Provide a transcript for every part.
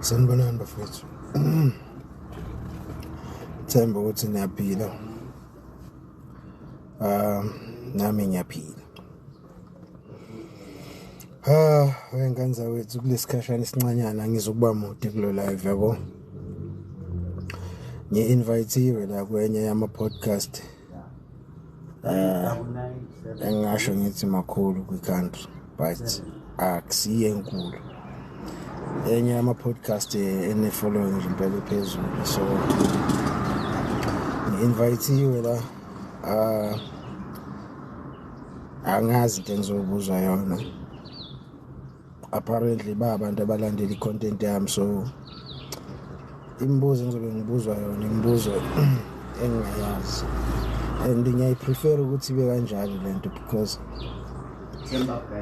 Sanibonani bafethu. Themba ukuthi niyaphila. Nami ngiyaphila. Wengane wethu kulesikhashana isincanyana ngizokuba mude kulo live yabo. Ngi-invitewe la kwenye yama-podcast. Engasho ngithi makhulu kwi-country but akusiye enkulu. Enye yama-podcast ene-following nje impela phezulu, so ngi-invitewe la. Angazi into engizobuzwa yona. Apparently abantu abalandela i-content yami, so imibuzo engizobe ngibuzwa yona imibuzo engingayazi, and ngiyayiprefer ukuthi ibe kanjalo lento because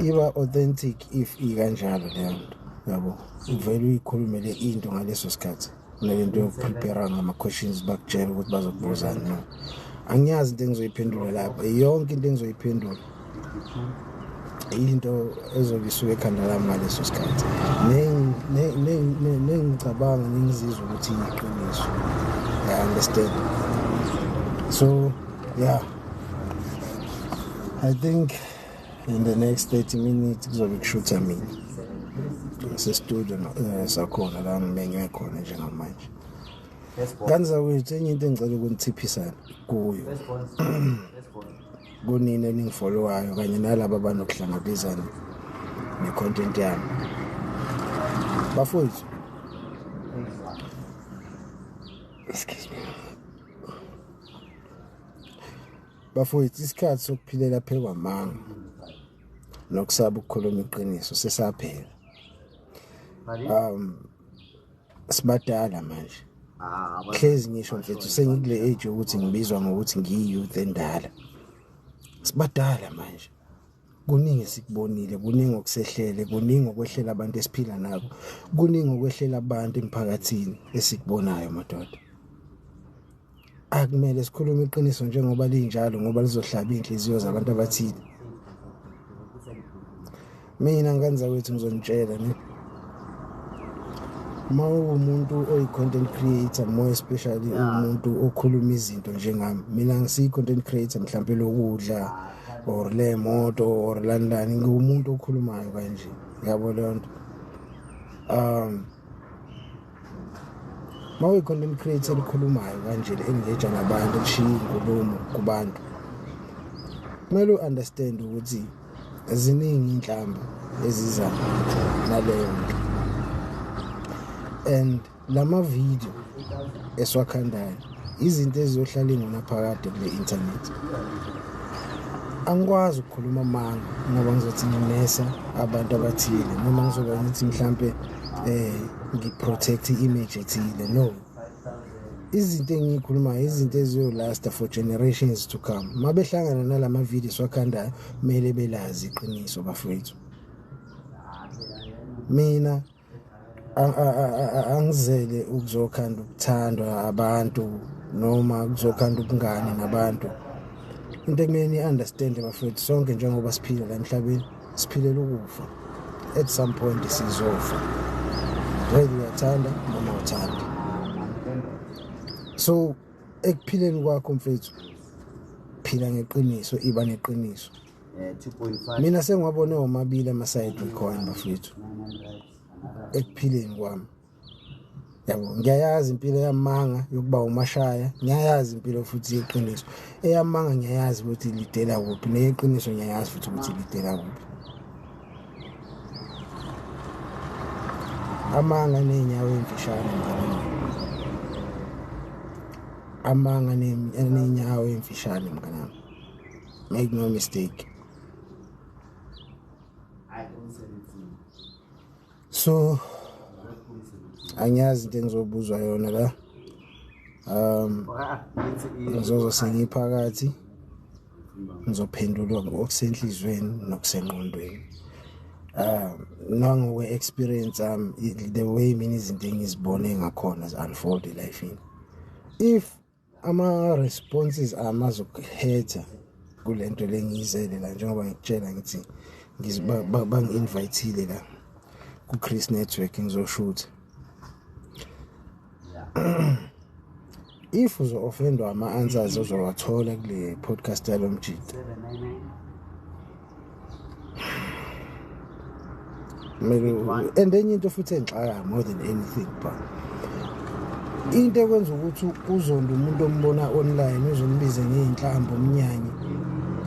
iba authentic if ikanjalo lento, yabo. Uvele uyikhulume le into ngaleso sikhathi nalento yokuprepare ngama-questions bakutshela ukuthi bazokubuzani. No, angiyazi into engizoyiphendula lapha. Yonke into engizoyiphendula into ezobe isuke ekhanda lami ngaleso sikhathi nengicabanga nengizizwa ukuthi iyiqiniso. I understand. So yeah, I think in the next 30 minutes kuzobe kushutha mina sestudio sakhona la ngimenywe khona njengamanje. Kanza wethu enye into engicela ukunithiphisana kuyo kunini eningifollowayo kanye nalabo abanokuhlangabezana ne-content yami. Bafowethu, excuse me. Bafowethu, isikhathi sokuphilela phela kwamanga nokusaba ukukhuluma iqiniso sesaphela. Sibadala manje. Hlezi ngisho mfethu sengikule age ukuthi ngibizwa ngokuthi ngiyi-youth endala. Sibadala manje. Kuningi esikubonile, kuningi okusehlele, kuningi okwehlela abantu esiphila nabo, kuningi okwehlela abantu emphakathini esikubonayo madoda. Akumele sikhulume iqiniso njengoba linjalo ngoba lizohlaba inhliziyo zabantu abathile. Mina nganza wethu ngizonitshela ne. Ma umuntu oyi-content creator, more especially umuntu okhuluma izinto njengami. Mina ngisiyi-content creator mhlampe lokudla or le moto or landani, ngumuntu okhulumayo kanje, yabo leyo nto. Ma uyi-content creator likhulumayo kanje, engage nabantu, lishiya inkulumo kubantu, kumele u-understand ukuthi ziningi inhlamba eziza naleyo nto. And lama video eswakhandayo izinto eziyohlala ingunaphakade kule internet. Angikwazi ukukhuluma amanga ngoba ngizothi nginesa abantu abathile noma ngizoba ngithi mhlampe ngiprotect i-image ethile. No, izinto engiyikhulumayo izinto eziyolasta for generations to come. Mabehlangana nalama video eswakhandayo kumele belazi iqiniso bafowethu. Mina angizele ukuzokhanda ukuthandwa abantu noma ukuzokhanda ukungane nabantu. Into ekumele ni-understand bafowethu, sonke njengoba siphila la emhlabeni siphilela ukufa. At some point sizofa, whether uyathanda noma uthanda. So ekuphileni kwakho mfethu, phila ngeqiniso, iba neqiniso. Mina sengiwabone omabili ama-side record bafowethu ekuphileni kwami, yabo. Ngiyayazi impilo yamanga yokuba umashaya, ngiyayazi impilo futhi yeqiniso. Eyamanga ngiyayazi ukuthi lidela kuphi, neyeqiniso ngiyayazi futhi ukuthi lidela kuphi. Amanga nenyawo emfishane mngani. Amanga nenyawo emfishane mngani. Make no mistake. So angiyazi into engizobuzwa yona la. Ngizozo sengiphakathi ngizophendulwa ngokusenhlizweni nokusengqondweni. Nangowe-experience the way mina izinto engizibone ngakhona zi-unfold elifini. If ama-responses amazokhetha kule nto lengiyizele la, njengoba ngikutshela ngithi bangi-invitile la ku-Chris Network ngizoshoot. if uzo-offendwa ama-answers ozowathola kule podcast yalo Mjida, and enye into futhi engixaka more than anything but into ekwenza ukuthi uzonde umuntu ombona online uzombize ngey'nhlambo umnyanyi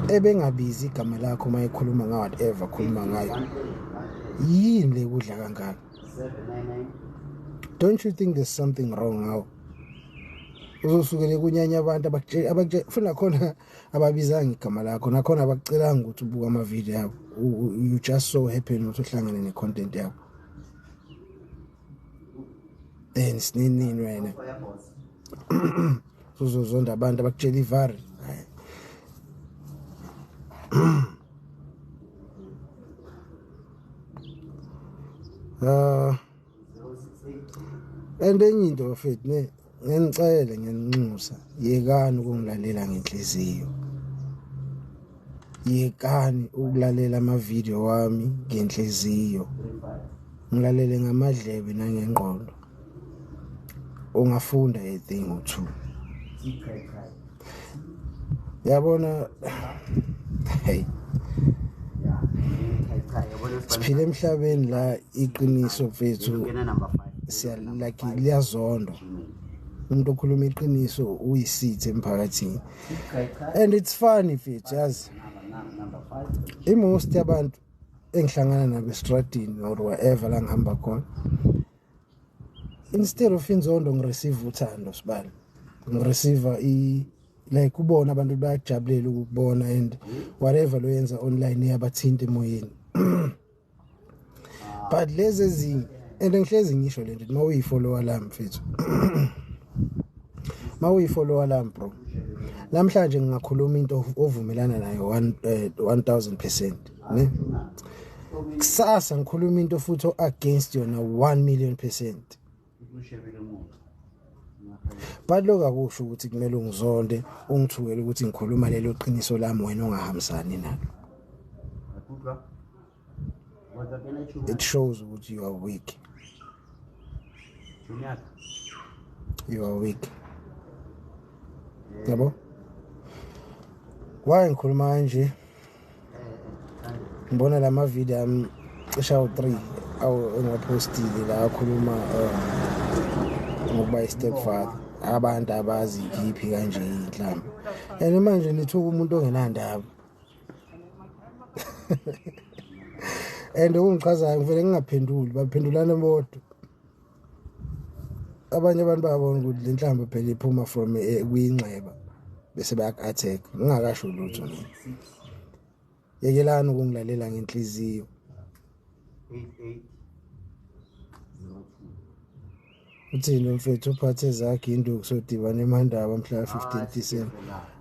ebengabizi igama lakho uma ekhuluma nga-whatever khuluma ngayo, yini le kudla kangaka? Don't you think there's something wrong ngawo? Uzosukele kunyanya abantu funa khona ababizanga igama lakho nakhona abakucelanga ukuthi ubuka amavideo yabo, you just so happen ukuthi uhlangane ne-content yabo, then sinini wena uzozonda abantu abakutshela ivari. And enye into mfethu ngenicela ngiyaninxusa, yekani ukungilalela ngenhliziyo, yekani ukulalela amavideo wami ngenhliziyo, ngilalele ngamadlebe nangengqondo, ungafunda a thing or two. Yabona, hey, siphile emhlabeni la iqiniso mfethu like liyazondwa. Umuntu okhuluma iqiniso uyisithe emphakathini, and it's funny mfethu, yazi most yabantu engihlangana nabo estradini or wherever la ngihamba khona, instead of inzondo ngireceive uthando sibali, ngireceive like ubona abantu bayajabulela ukubona and whatever lo yenza online yabathinta emoyeni. But lezi ezinye, and ngihlezi ngisho le nto, mawuyifollowa lami mfethu, mawuyifollowa lami bro, namhlanje ngingakhuluma into ovumelana nayo 1000%, ne? Kusasa ngikhuluma into futhi against yona 1,000,000%. But lokho akusho ukuthi kumele ungizonde ungithukele ukuthi ngikhuluma lelo qiniso lami wena ongahambisani nalo. It shows ukuthi you are weak. You are weak. Yabo? Why ngikhuluma kanje? Ngibona lama video ami cisha 3 engapostile la akhuluma ngokuba i-stepfather, abantu abazi ikhiphi kanje inhlamba, and manje nithuka umuntu ongenandaba. And ungichazayo ngivele ngingaphenduli, baphendulana bodwa. Abanye abantu bayabona ukuthi le nhlamba phela iphuma from kuyinxeba bese bayak-attack. Ngingakasho lutho mina. Yekelani ukungilalela ngenhliziyo. Uthini mfethu uphathe zakhe induku sodibana eMandaba mhla 15 December.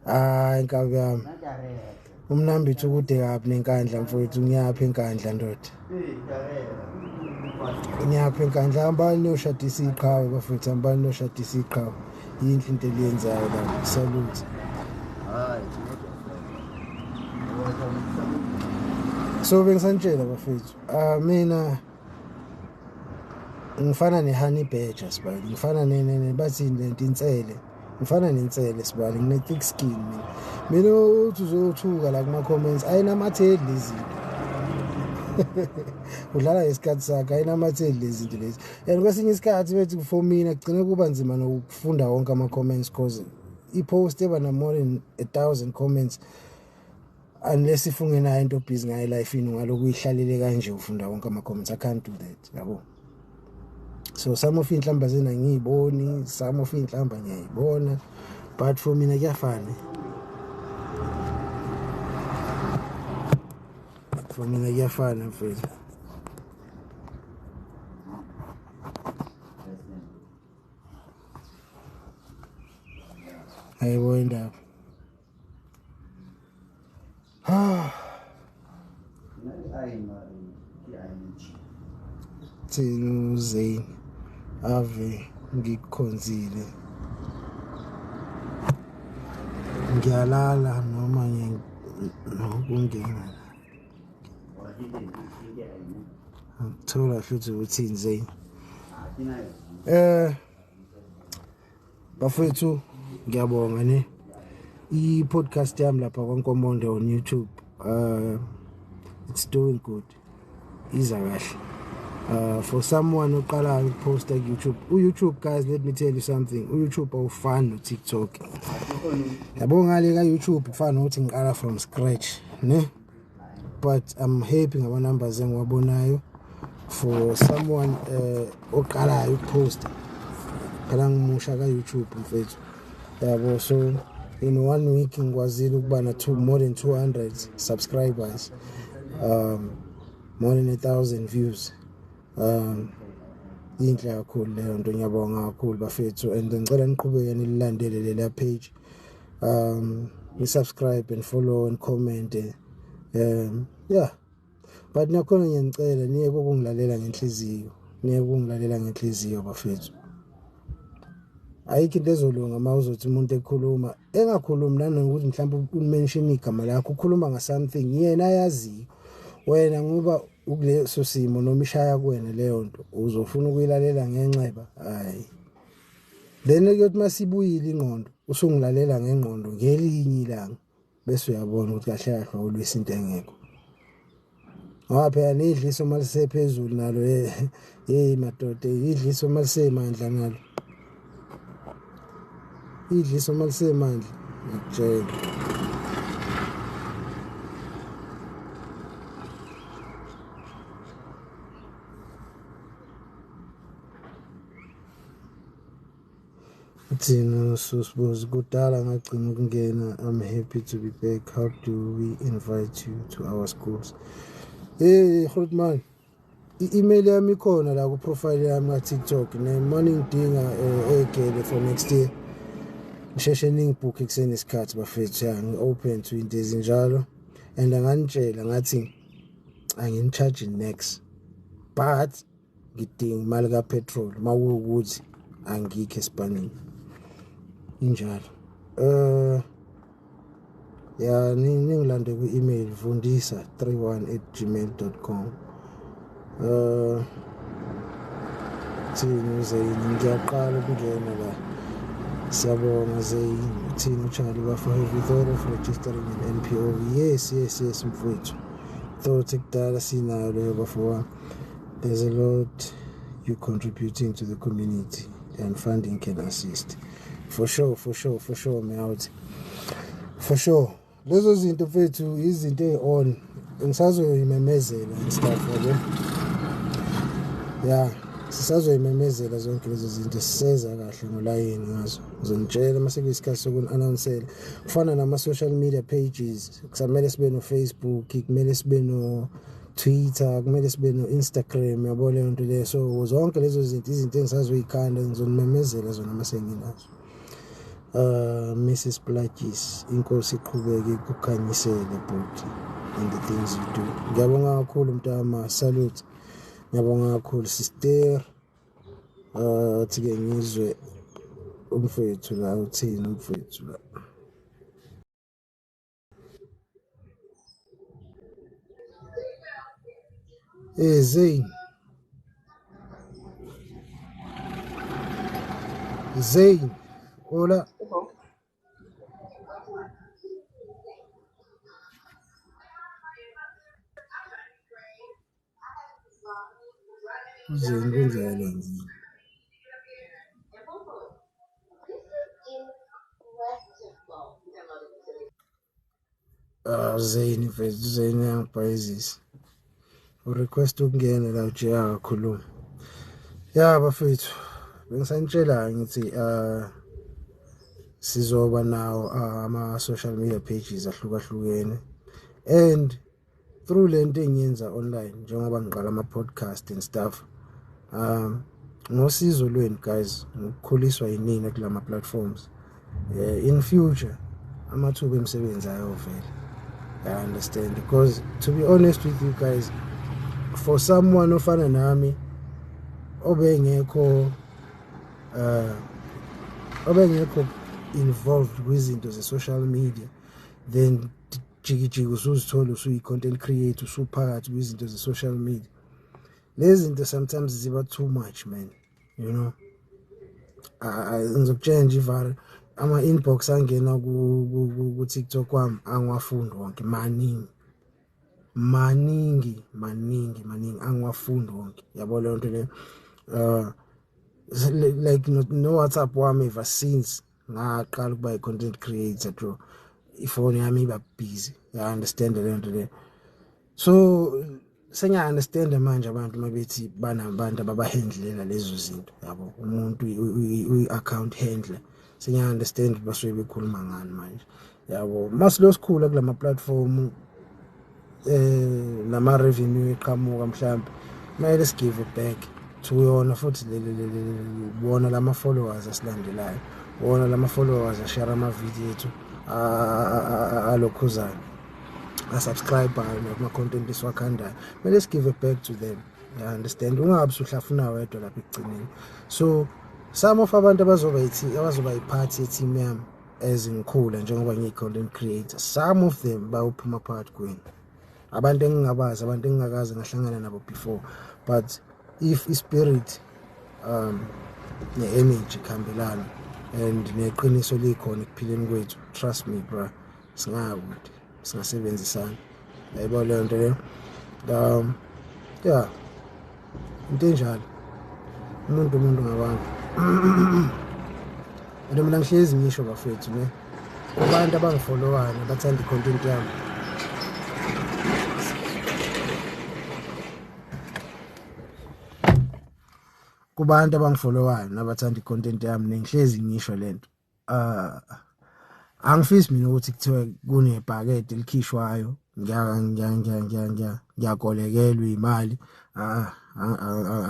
Hayi inkabi yami. Umnambithi ukude kabi nenkandla mfowethu, ngiyapha enkandla ndoda. Ngiyapha enkandla, ambani noshadisa iqhawe bafethu, ambani noshadisa iqhawe. Yinhle into eliyenzayo la. Salute. So bengisanitshela bafethu, mina ngifana ne-honey badger sibali, ngifana bathi lento insele, ngifana nentsele sibali, ngine-thick skin mina uthi uzothuka la kuma-comments ayinamatheli lezi zinto. Udlala ngesikhathi sakhe, ayinamatheli lezi zinto lezi, and kwesinye isikhathi bethu for mina kugcine kuba nzima nokufunda wonke ama-comments because i-post eba na-more than 1,000 comments unless if ungenayo into busy ngayo elifini ngalokhu uyihlalele kanje ufunda wonke ama-comments. I can't do that, yabo. So some of inhlamba zena ngiyiboni, some of inhlamba ngiyayibona, but for mina kuyafana. For mina kuyafana mfethu. Hayibo indaba. Thina Zane ave ngikhonzile, ngiyalala noma nokungena ngithola futhi uthini Zane. bafethu ngiyabonga ne i-podcast yami lapha kwaNkomondo on YouTube it's doing good iza kahle for someone oqalayo ukuposta ku-YouTube u-YouTube guys let me tell you something u-YouTube awufani no-TikTok yabo ngale ka-YouTube kufana nokuthi ngiqala from scratch ne but I'm happy ngaba numbers engiwabonayo for someone oqalayo ukuposta phela ngimusha ka-YouTube mfethu yabo so in 1 week ngikwazile ukuba na more than 200 subscribers more than 1,000 views inhle kakhulu leyo nto ngiyabonga kakhulu bafethu and ngicela niqhubeke nilandele le page ni subscribe and follow and comment yeah but nakhona ngiyacela niye ukungilalela ngenhliziyo bafethu ayikho into ezolunga mawuzothi umuntu ekhuluma engakhulumi nanokuthi mhlawumbe umention igama lakho ukhuluma nga something yena ayazi wena ngoba ukuleso simo noma ishaya kuwena leyo nto uzofuna ukuyilalela ngenxeba hayi then kuyothi masibuyile ingqondo usungilalela ngengqondo ngelinye ilanga bese uyabona ukuthi kahle kahle olwesinto engekho ngoba phela nidliso malisephezulu nalo hey madoda idliso malisemandla nalo idliso malisemandla ngitshela Thina sosibuza kudala ngagcina ukungena I'm happy to be back how do we invite you to our schools hey Grootman i-email yami ikhona la ku profile yami ka TikTok nemani ngidinga egele for next year ngisheshe ningibook ekseni isikhathi bafethu yani open to into ezinjalo and anganitshela ngathi angini-charge next but ngidinga imali ka petrol mawukuthi angikho esipanini injalo ya ningilande ku-email vundisa31@gmail.com thina Zane ngiyaqala ukungena la siyabonga Zane thina uCharlie bafo have you thought of registering an NPO yes mfowethu thought ekudala sinayo leyo bafo there's a lot you contributing to the community and funding can assist for sure me out for sure lezo zinto mfethu izinto ezion ngisazoyimemezela stuff yabo yeah sisazoyimemezela zonke lezo zinto siseza kahle ngolayini ngazo ngizonitshela mase kuyisikhathi soku-announcela kufana nama-social media pages kusamele sibe no-Facebook kumele sibe no-Twitter kumele sibe no-Instagram yabo leyo nto leyo so zonke lezo zinto izinto engisazoyikhanda ngizonimemezela zona mase nginazo Mrs. Plagis inkosi iqhubeke ukukhanyisele bhuti and the things you do ngiyabonga kakhulu mntama salute ngiyabonga kakhulu sister thike ngizwe umfethu la uthini umfethu la Zane hola Zane kunjani nje Zane mfethu Zane yangibhayizisa urequest ukungena la ujiya kakhuluma ya bafethu bengisanitshela ngithi sizoba nawo ama-social media pages ahlukahlukene and through lento engiyenza online njengoba ngiqala ama-podcast and stuff ngosizo lweni guys ngikukhuliswa yinini kula ma-platforms in future amathuba emisebenzi ayovela I understand because to be honest with you guys for someone ofana nami obengekho involved kwizinto ze-social media then jikijiki usuzithola usuyi-content creator usuphakathi kwizinto ze-social media lezi zinto sometimes ziba too much man you know ngizokutshela nje ivari ama inbox angena ku TikTok wami angiwafundi wonke maningi angiwafundi wonke yabo le nto le like no WhatsApp wami ever since ngaqala ukuba i-content creator bro ifoni yami iba busy ya understand le nto le so senya understand manje abantu mabethi banabantu ababahandlela lezo zinto yabo umuntu uyi-account handler senya understand basuke bekhuluma ngani manje yabo masilo sikhula kulama platform lama revenue eqhamuka mhlawumbe kumele sigive back to yona futhi bona lama followers asilandelayo bona lama followers ashare ama video ethu alokhuzayo subscribe noma content esiwakhandayo kumele sigive back to them you understand ungabe usuhlafuna wedwa lapha ekugcineni so some of abantu abazoba iphathi ye-team yami ezingikhula njengoba ngiyi-content creator some of them bawuphuma phakathi kwenu abantu engingabazi abantu engingakazi ngahlangana nabo before but if ispirit ne-energy khambelana and neqiniso likhona ekuphileni kwethu trust me bro singakude singasebenzisana yayibona leyo nto leyo yeah into enjalo umuntu ngabantu and mina ngihlezi ngisho bafethu ne abantu abangifollowayo nabathanda i-content yami kubantu abangifollowayo nabathanda i-content yami nengihlezi ngisho lento angifisi mina ukuthi kuthiwe kunebhakede elikhishwayo ngiyakolekelwa imali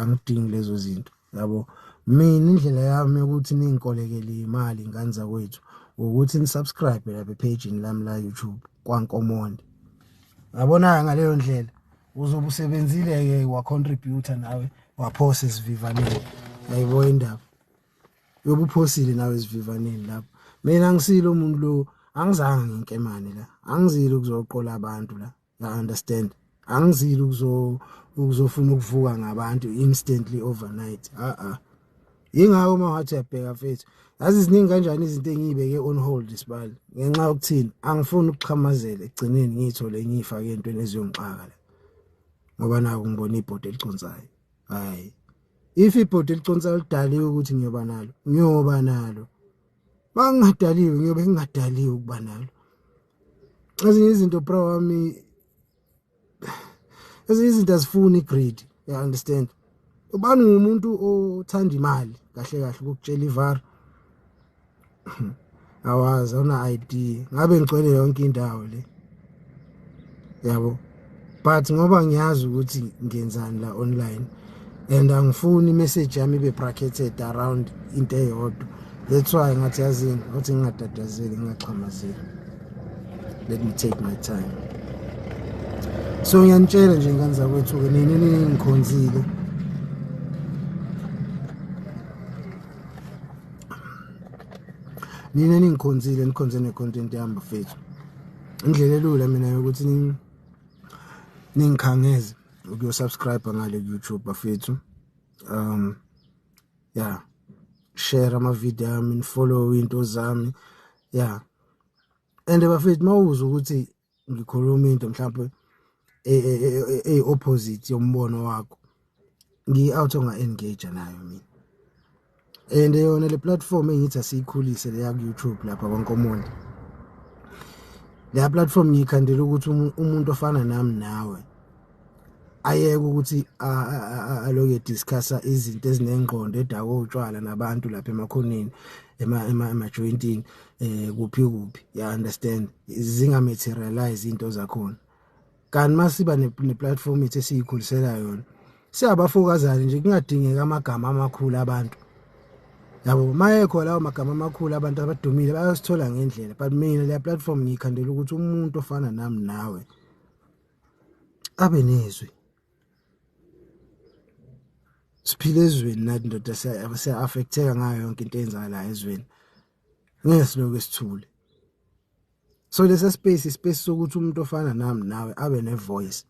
angidingi lezo zinto yabo mina indlela yami ukuthi ningikolekele imali ingane zakwethu ukuthi nisubscribe lapha page lami la YouTube kwaNkomondi yabona ngaleyo ndlela uzobe usebenzile ke wa contributor nawe waphosa isivivaneni yayibo indaba yobu phosile nawe isivivaneni lapho mina ngisilo umuntu lo angizange nginkemane la angizile ukuzoqola abantu la I understand angizile ukuzofuna ukuvuka ngabantu instantly overnight yingakho mawathi yabheka mfethu yazi ziningi kanjani izinto engiyibeke on hold isibali ngenxa yokuthini angifuni ukuxhamazela egcineni ngithole ngifake entweni eziyongixaka la ngoba naku ngibona ibhodi eliconsayo hayi if ibhodi eliconsayo lidaliwe ukuthi ngiyoba nalo bangadaliwe ngiyobe ngingadaliwe ukuba nalo ezinye izinto bro wami ezinye izinto azifuni greed you understand ubani ngumuntu othanda imali kahle ukutshela ivar awazi una ID ngabe ngicwele yonke indawo le yabo but ngoba ngiyazi ukuthi ngenzani la online and angifuni message yami ibe bracketed around into eyodwa that's why ngathi yazini ukuthi ngingadadazeli ngingachhamazeli let me take my time so ngiyanitshela nje ingane zakwethu ke nini ningikhonzile nina ningikhonzile nikhonze ne-content yami bafethu indlela elula mina yokuthi ningikhangeze ukuyosubscribe ngale YouTube bafethu yeah share ama video yami follow into zami yeah and bafethu mawuza ukuthi ngikhuluma into mhlawumbe opposite yombono wakho ngi-out onga-engage nayo mina and yona le platform engithi asiyikhulise le yaku-YouTube lapha kwaNkomondi le platform ngiyikhandela ukuthi umuntu ofana nami nawe ayeke ukuthi aloke discussa izinto ezinengqondo edakwa utshwala nabantu lapha emakhoneni ema-jointini kuphi ya understand zinga-materialize into zakhona kanti masiba ne-platform ethu esiyikhulisela yona siyabafokazana nje kungadingeka amagama amakhulu abantu yabo mayekho lawo magama amakhulu abantu abadumile bayosithola ngendlela but mina le platform ngiyikhandela ukuthi umuntu ofana nami nawe abe nezwi siphile ezweni nathi ndoda siya-affecteka ngayo yonke into eyenzakalayo ezweni ngeke siloke sithule so lesa space sokuthi umuntu ofana nami nawe abe ne-voice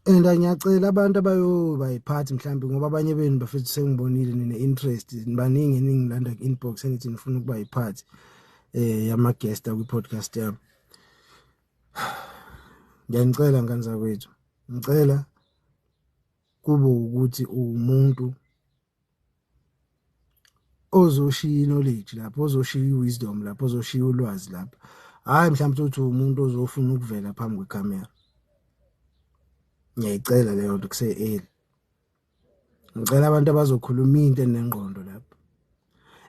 and ngiyacela abantu abayoba yiphathi mhlambi ngoba abanye benu bafethu sengibonile nine interest baningi ningilanda inbox engithi ngifuna ukuba yiphathi yama guest kwi podcast yami. Ngiyanicela ngani zakwethu. Ngicela kube ukuthi umuntu ozoshiya knowledge lapho, ozoshiya wisdom lapho, ozoshiya ulwazi lapho. Hayi mhlawumbe uthi umuntu ozofuna ukuvela phambi kwecamera. Ngiyayicela leyo nto kuse-early. Ngicela abantu abazokhuluma into enengqondo lapho.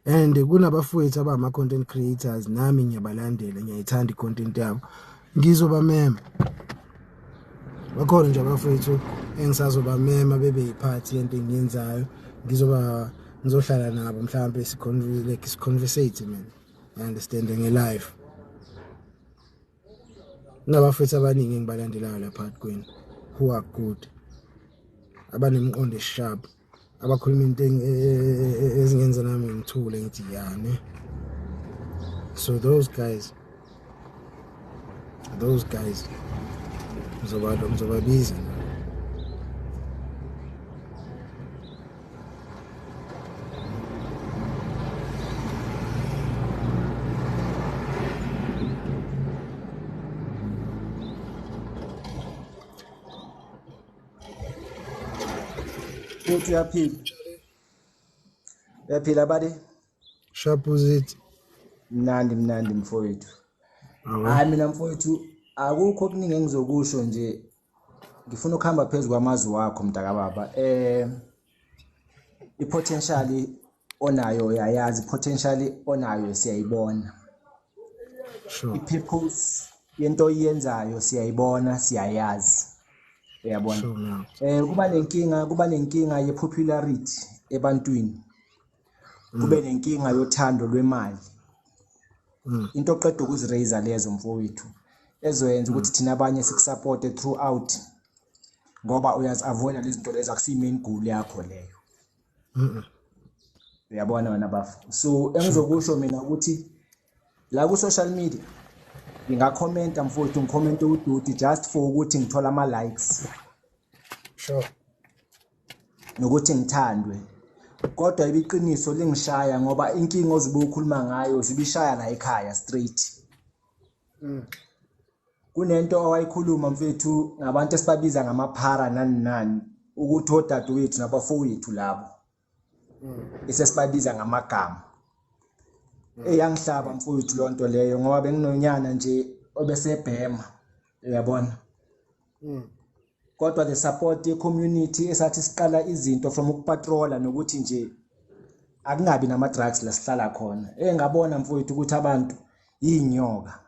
And kunabafowethu abama content creators nami ngiyabalandela, ngiyayithanda icontent yabo. Ngizoba mema. Bakhona nje abafowethu engisazoba mema bebe yiphathi yento engiyenzayo. Ngizohlala nabo mhlawumbe siconversate man. I understand nge-life. Nabafowethu abaningi engibalandelayo lapha kwini who are good. Abanemqondo sharp. Abakhuluma into ezingenza nami ngithule ngithi yani. So those guys ngizobabiza. Uyaphila buddy? Sharp uzithi. Mnandi mfowethu. Hayi mina mfowethu akukho okuningi engizokusho nje. Ngifuna ukuhamba phezulu kwamazwi wakho mntaka baba. I-potential onayo uyayazi, potential onayo siyayibona. Sure. I-purpose yento oyenzayo siyayibona, siyayazi. Uyabona? Sure. Kuba nenkinga ye-popularity ebantwini. Kube nenkinga yothando lwemali. Into oqeda ukuziraise lezo mfowethu ezoyenza ukuthi thina abanye sikusupport throughout ngoba uyazi-avoida lezi zinto lezi akusiyo main goal yakho leyo. Uyabona wena bafu. So engizokusho mina ukuthi la ku social media ngingakhomenta mfowethu, ngicommente uDuty just for ukuthi ngithola ama likes. Sure. Nokuthi ngithandwe. Kodwa ibiqiniso lingishaya ngoba inkinga ozibe ukhuluma ngayo zibishaya la ekhaya straight. Kunento awayikhuluma mfethu ngabantu esibabiza ngamaphara nani ukuthi odadewethu nabafowethu labo. Isesibabiza ngamagama. Eyangihlaba mfowethu lonto leyo ngoba benginonyana nje obesebhema. Uyabona? Kodwa the support ye-community esathi siqala izinto from ukupatrola nokuthi nje akungabi nama drugs la sihlala khona. Ngabona mfowethu ukuthi abantu yinyoka.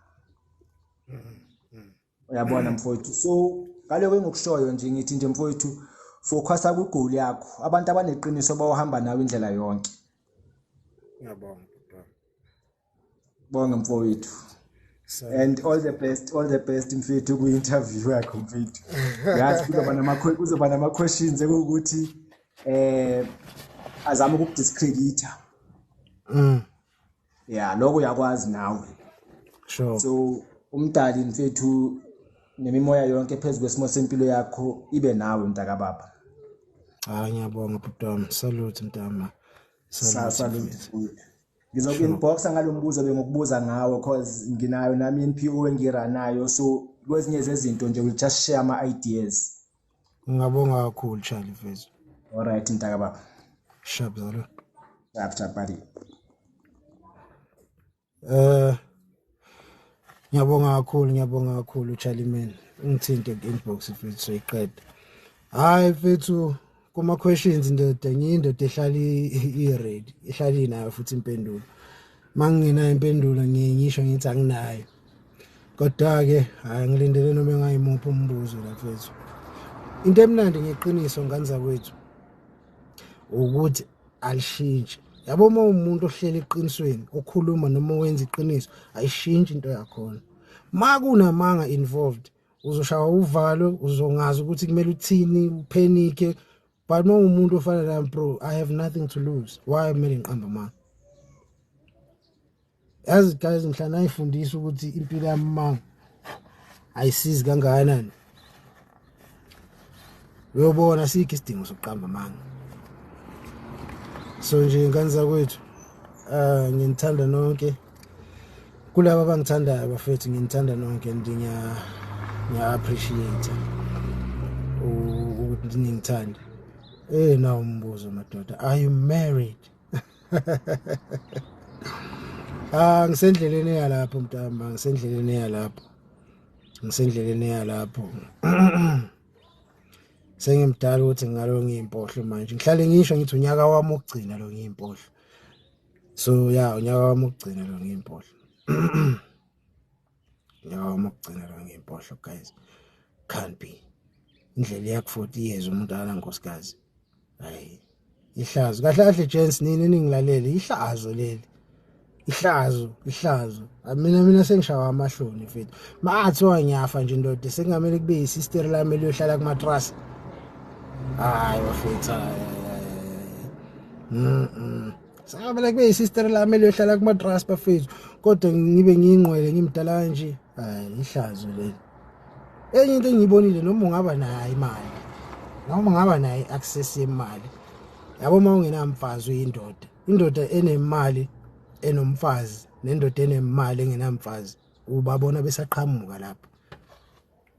Uyabona mfowethu. So ngaloku engikushoyo nje ngithi nje mfowethu focusa ku goal yakho. Abantu abaneqiniso bawahamba nawe indlela yonke. Ngiyabonga. Bonga mfowethu. And all the best mfethu ku interview yakho mfethu. Yazi kuzoba nama questions ukuthi azama ukudiscredita. Yeah, lokho uyakwazi nawe. Sure. So umdali mfethu nemimoya yonke phezulu kwesimo sempilo yakho ibe nawe mntaka baba. Ngiyabonga butwami. Salute mntama. Salute. Ngizoku-inboxa ngalombuzo bengokubuza ngawo cause nginayo nami NPO engiranayo, so kwezinye zezinto nje we'll just share ama ideas. Ngiyabonga kakhulu Charlie mfethu. Alright mntaka baba. Sharp zalo. Sharp buddy. Ngiyabonga kakhulu Charlie man. Ngithinte ku-inbox mfethu soyiqeda. Hayi mfethu kuma questions ndoda ngiyindoda ehlala i-ready, ehlala inayo futhi impendulo. Mangina impendulo ngisho ngithi anginayo. Kodwa ke hayi ngilindele noma engayimuphi umbuzo la mfethu. Into emnandi ngeqiniso nganza kwethu ukuthi alishintshe. Yabo uma umuntu ohleli eqinisweni, okhuluma noma wenza iqiniso, ayishintshe into yakhona. Makunamanga involved, uzoshawa uvalo, uzongaza ukuthi kumele uthini, upanic. But uma umuntu ofana nami bro, I have nothing to lose. Why kumele ngiqamba manga? Yazi guys ngihlala ngifundisa ukuthi impilo yami manga ayisizi kangakanani. uyobona sikho isidingo sokuqamba amanga. So nje ngani zakwethu nginithanda nonke kulabo abangithandayo bafethu, nginithanda nonke ngiya appreciate ukuthi ningithanda. Nawo umbuzo madoda, are you married? Ngisendleleni yalapho mntamba, ngisendleleni yalapho. Sengimdala ukuthi ngalo ngiyimpohlo manje. Ngihlale ngisho ngithi unyaka wami wokugcina lo ngiyimpohlo. So yeah, unyaka wami wokugcina lo ngiyimpohlo. Unyaka wami wokugcina lo ngiyimpohlo guys. Can't be. Indlela yak 40 years umuntu ala nkosikazi. Hayi. Ihlazo. Kahle kahle gents nini ningilalele ihlazo leli. Ihlazo. Mina sengishawa amahloni mfethu. Mathiwa ngiyafa nje ndoda sekungamele kube isister lami eliyohlala kumatrasi. Hayi bafethu. Sabe kube isister lami eliyohlala kumatrasi bafethu. Kodwa ngibe ngiyingqwele ngimdala kanje. Hayi ihlazo leli. Enye into engiyibonile noma ungaba nayo imali. Noma ungaba nayo access yemali. Yabo uma ungenamfazi uyindoda. Indoda enemali enomfazi nendoda enemali engenamfazi ubabona besaqhamuka lapho.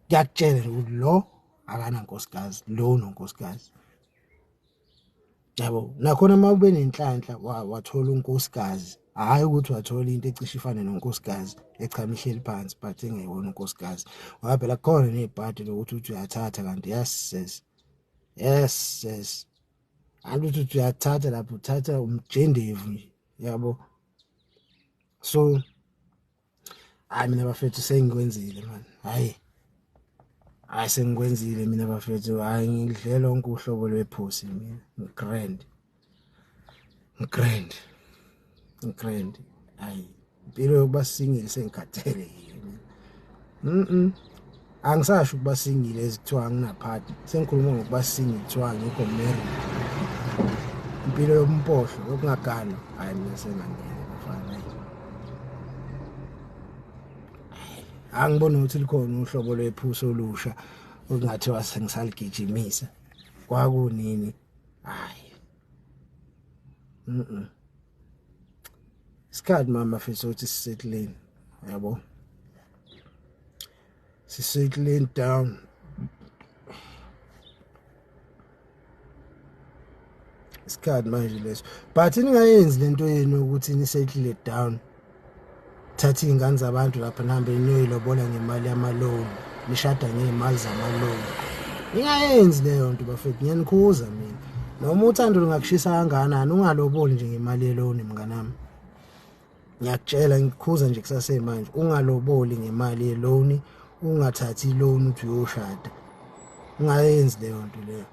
Ngiyakutshela ukuthi lo akana nkosikazi, lo unonkosikazi. Yabo nakhona uma ube nenhlanhla wathola unkosikazi, hayi ukuthi wathola into ecishe ifane nonkosikazi echama ihleli phansi but engeyona unkosikazi. Ngoba phela khona nezibhadi lokuthi uyathatha kanti yes. Angithi uyathatha lapho uthatha umjendevu yabo. So mina bafethu sengikwenzile man. Hayi sengikwenzile mina bafethu. Hayi ngidlela lonke uhlobo lwephosi mina. Grand. Hayi impilo yokuba singile sengikhathele yini. Angisasho ukuba singile ezithiwa anginaphathi. Sengikhuluma ngokuba singile kuthiwa ngikho married. Impilo yompohlo okungagana hayi mina sengangena bafana. Angibona ukuthi likhona uhlobo lwephuso olusha okungathiwa sengisaligijimisa. Kwakunini? Hayi. Isikhathi mama mfethu uthi sisettling, yabo. Sisettling down. Isikhathi manje leso. But ningayenzi lento yenu ukuthi ni settle down. Thatha izingane zabantu lapha nihambe niyoyilobola ngemali yamaloan, nishada ngezimali zamaloan. Ningayenzi leyo nto bafethu, ngiyanikhuza mina. Noma uthando lungakushisa kangakanani ungaloboli nje ngemali yeloan mnganami. Ngiyakutshela ngikhuza nje kusasemanje, ungaloboli ngemali yeloan, ungathathi iloan uthi uyoshada. Ungayenzi leyo nto leyo.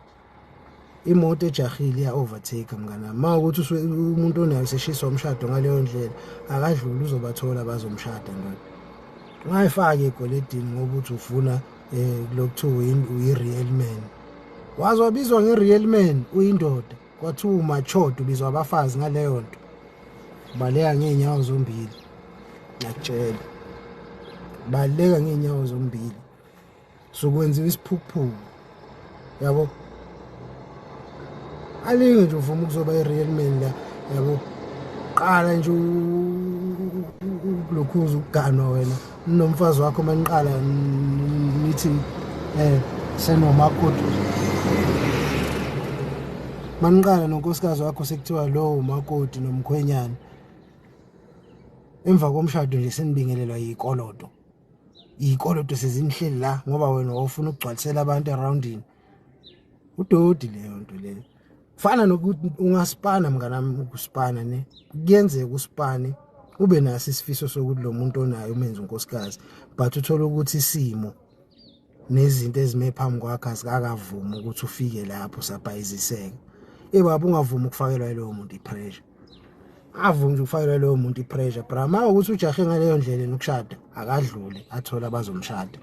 Imoto ejahile ya overtake mnganami. Mawukuthi umuntu onayo seshiswa umshado ngaleyo ndlela, akadluli uzobathola bazomshada ndoda. Ungayifaki egweledini ngoba uthi ufuna lokuthiwa uyi-real man. Wazobizwa nge-real man uyindoda. Kwathiwa umachodo ubizwa abafazi ngaleyo nto. Baleka ngeenyawo zombili. Ngiyakutshela. Baleka ngeenyawo zombili. Sokwenziwa isiphukuphuku. Yabo. Alinge nje uvuma ukuzoba i-real man la, yabo. Qala nje lokhuza ukuganwa wena nomfazi wakho maniqala nithi senomakoti. Maniqala nonkosikazi wakho sekuthiwa lo umakoti nomkhwenyana. Emva komshado nje senibingelelwa yikolodo. Ikolodo sezinihleli la ngoba wena ufuna ukugcwalisela abantu aroundini. Udodi leyo nto leyo. Fana nokuthi ungaspana mnganami ukuspana ne. Kuyenzeka uspane ube naso isifiso sokuthi lo muntu onayo umenza unkosikazi, but uthola ukuthi isimo nezinto ezime phambi kwakhe azikakavumi ukuthi ufike lapho sabhayiziseke. Baba ungavumi ukufakelwa yilowo muntu ipressure. Avumi nje ukufakelwa yilowo muntu ipressure. Brama ukuthi ujahe ngaleyo ndlela nokushada akadlule athola bazomshada.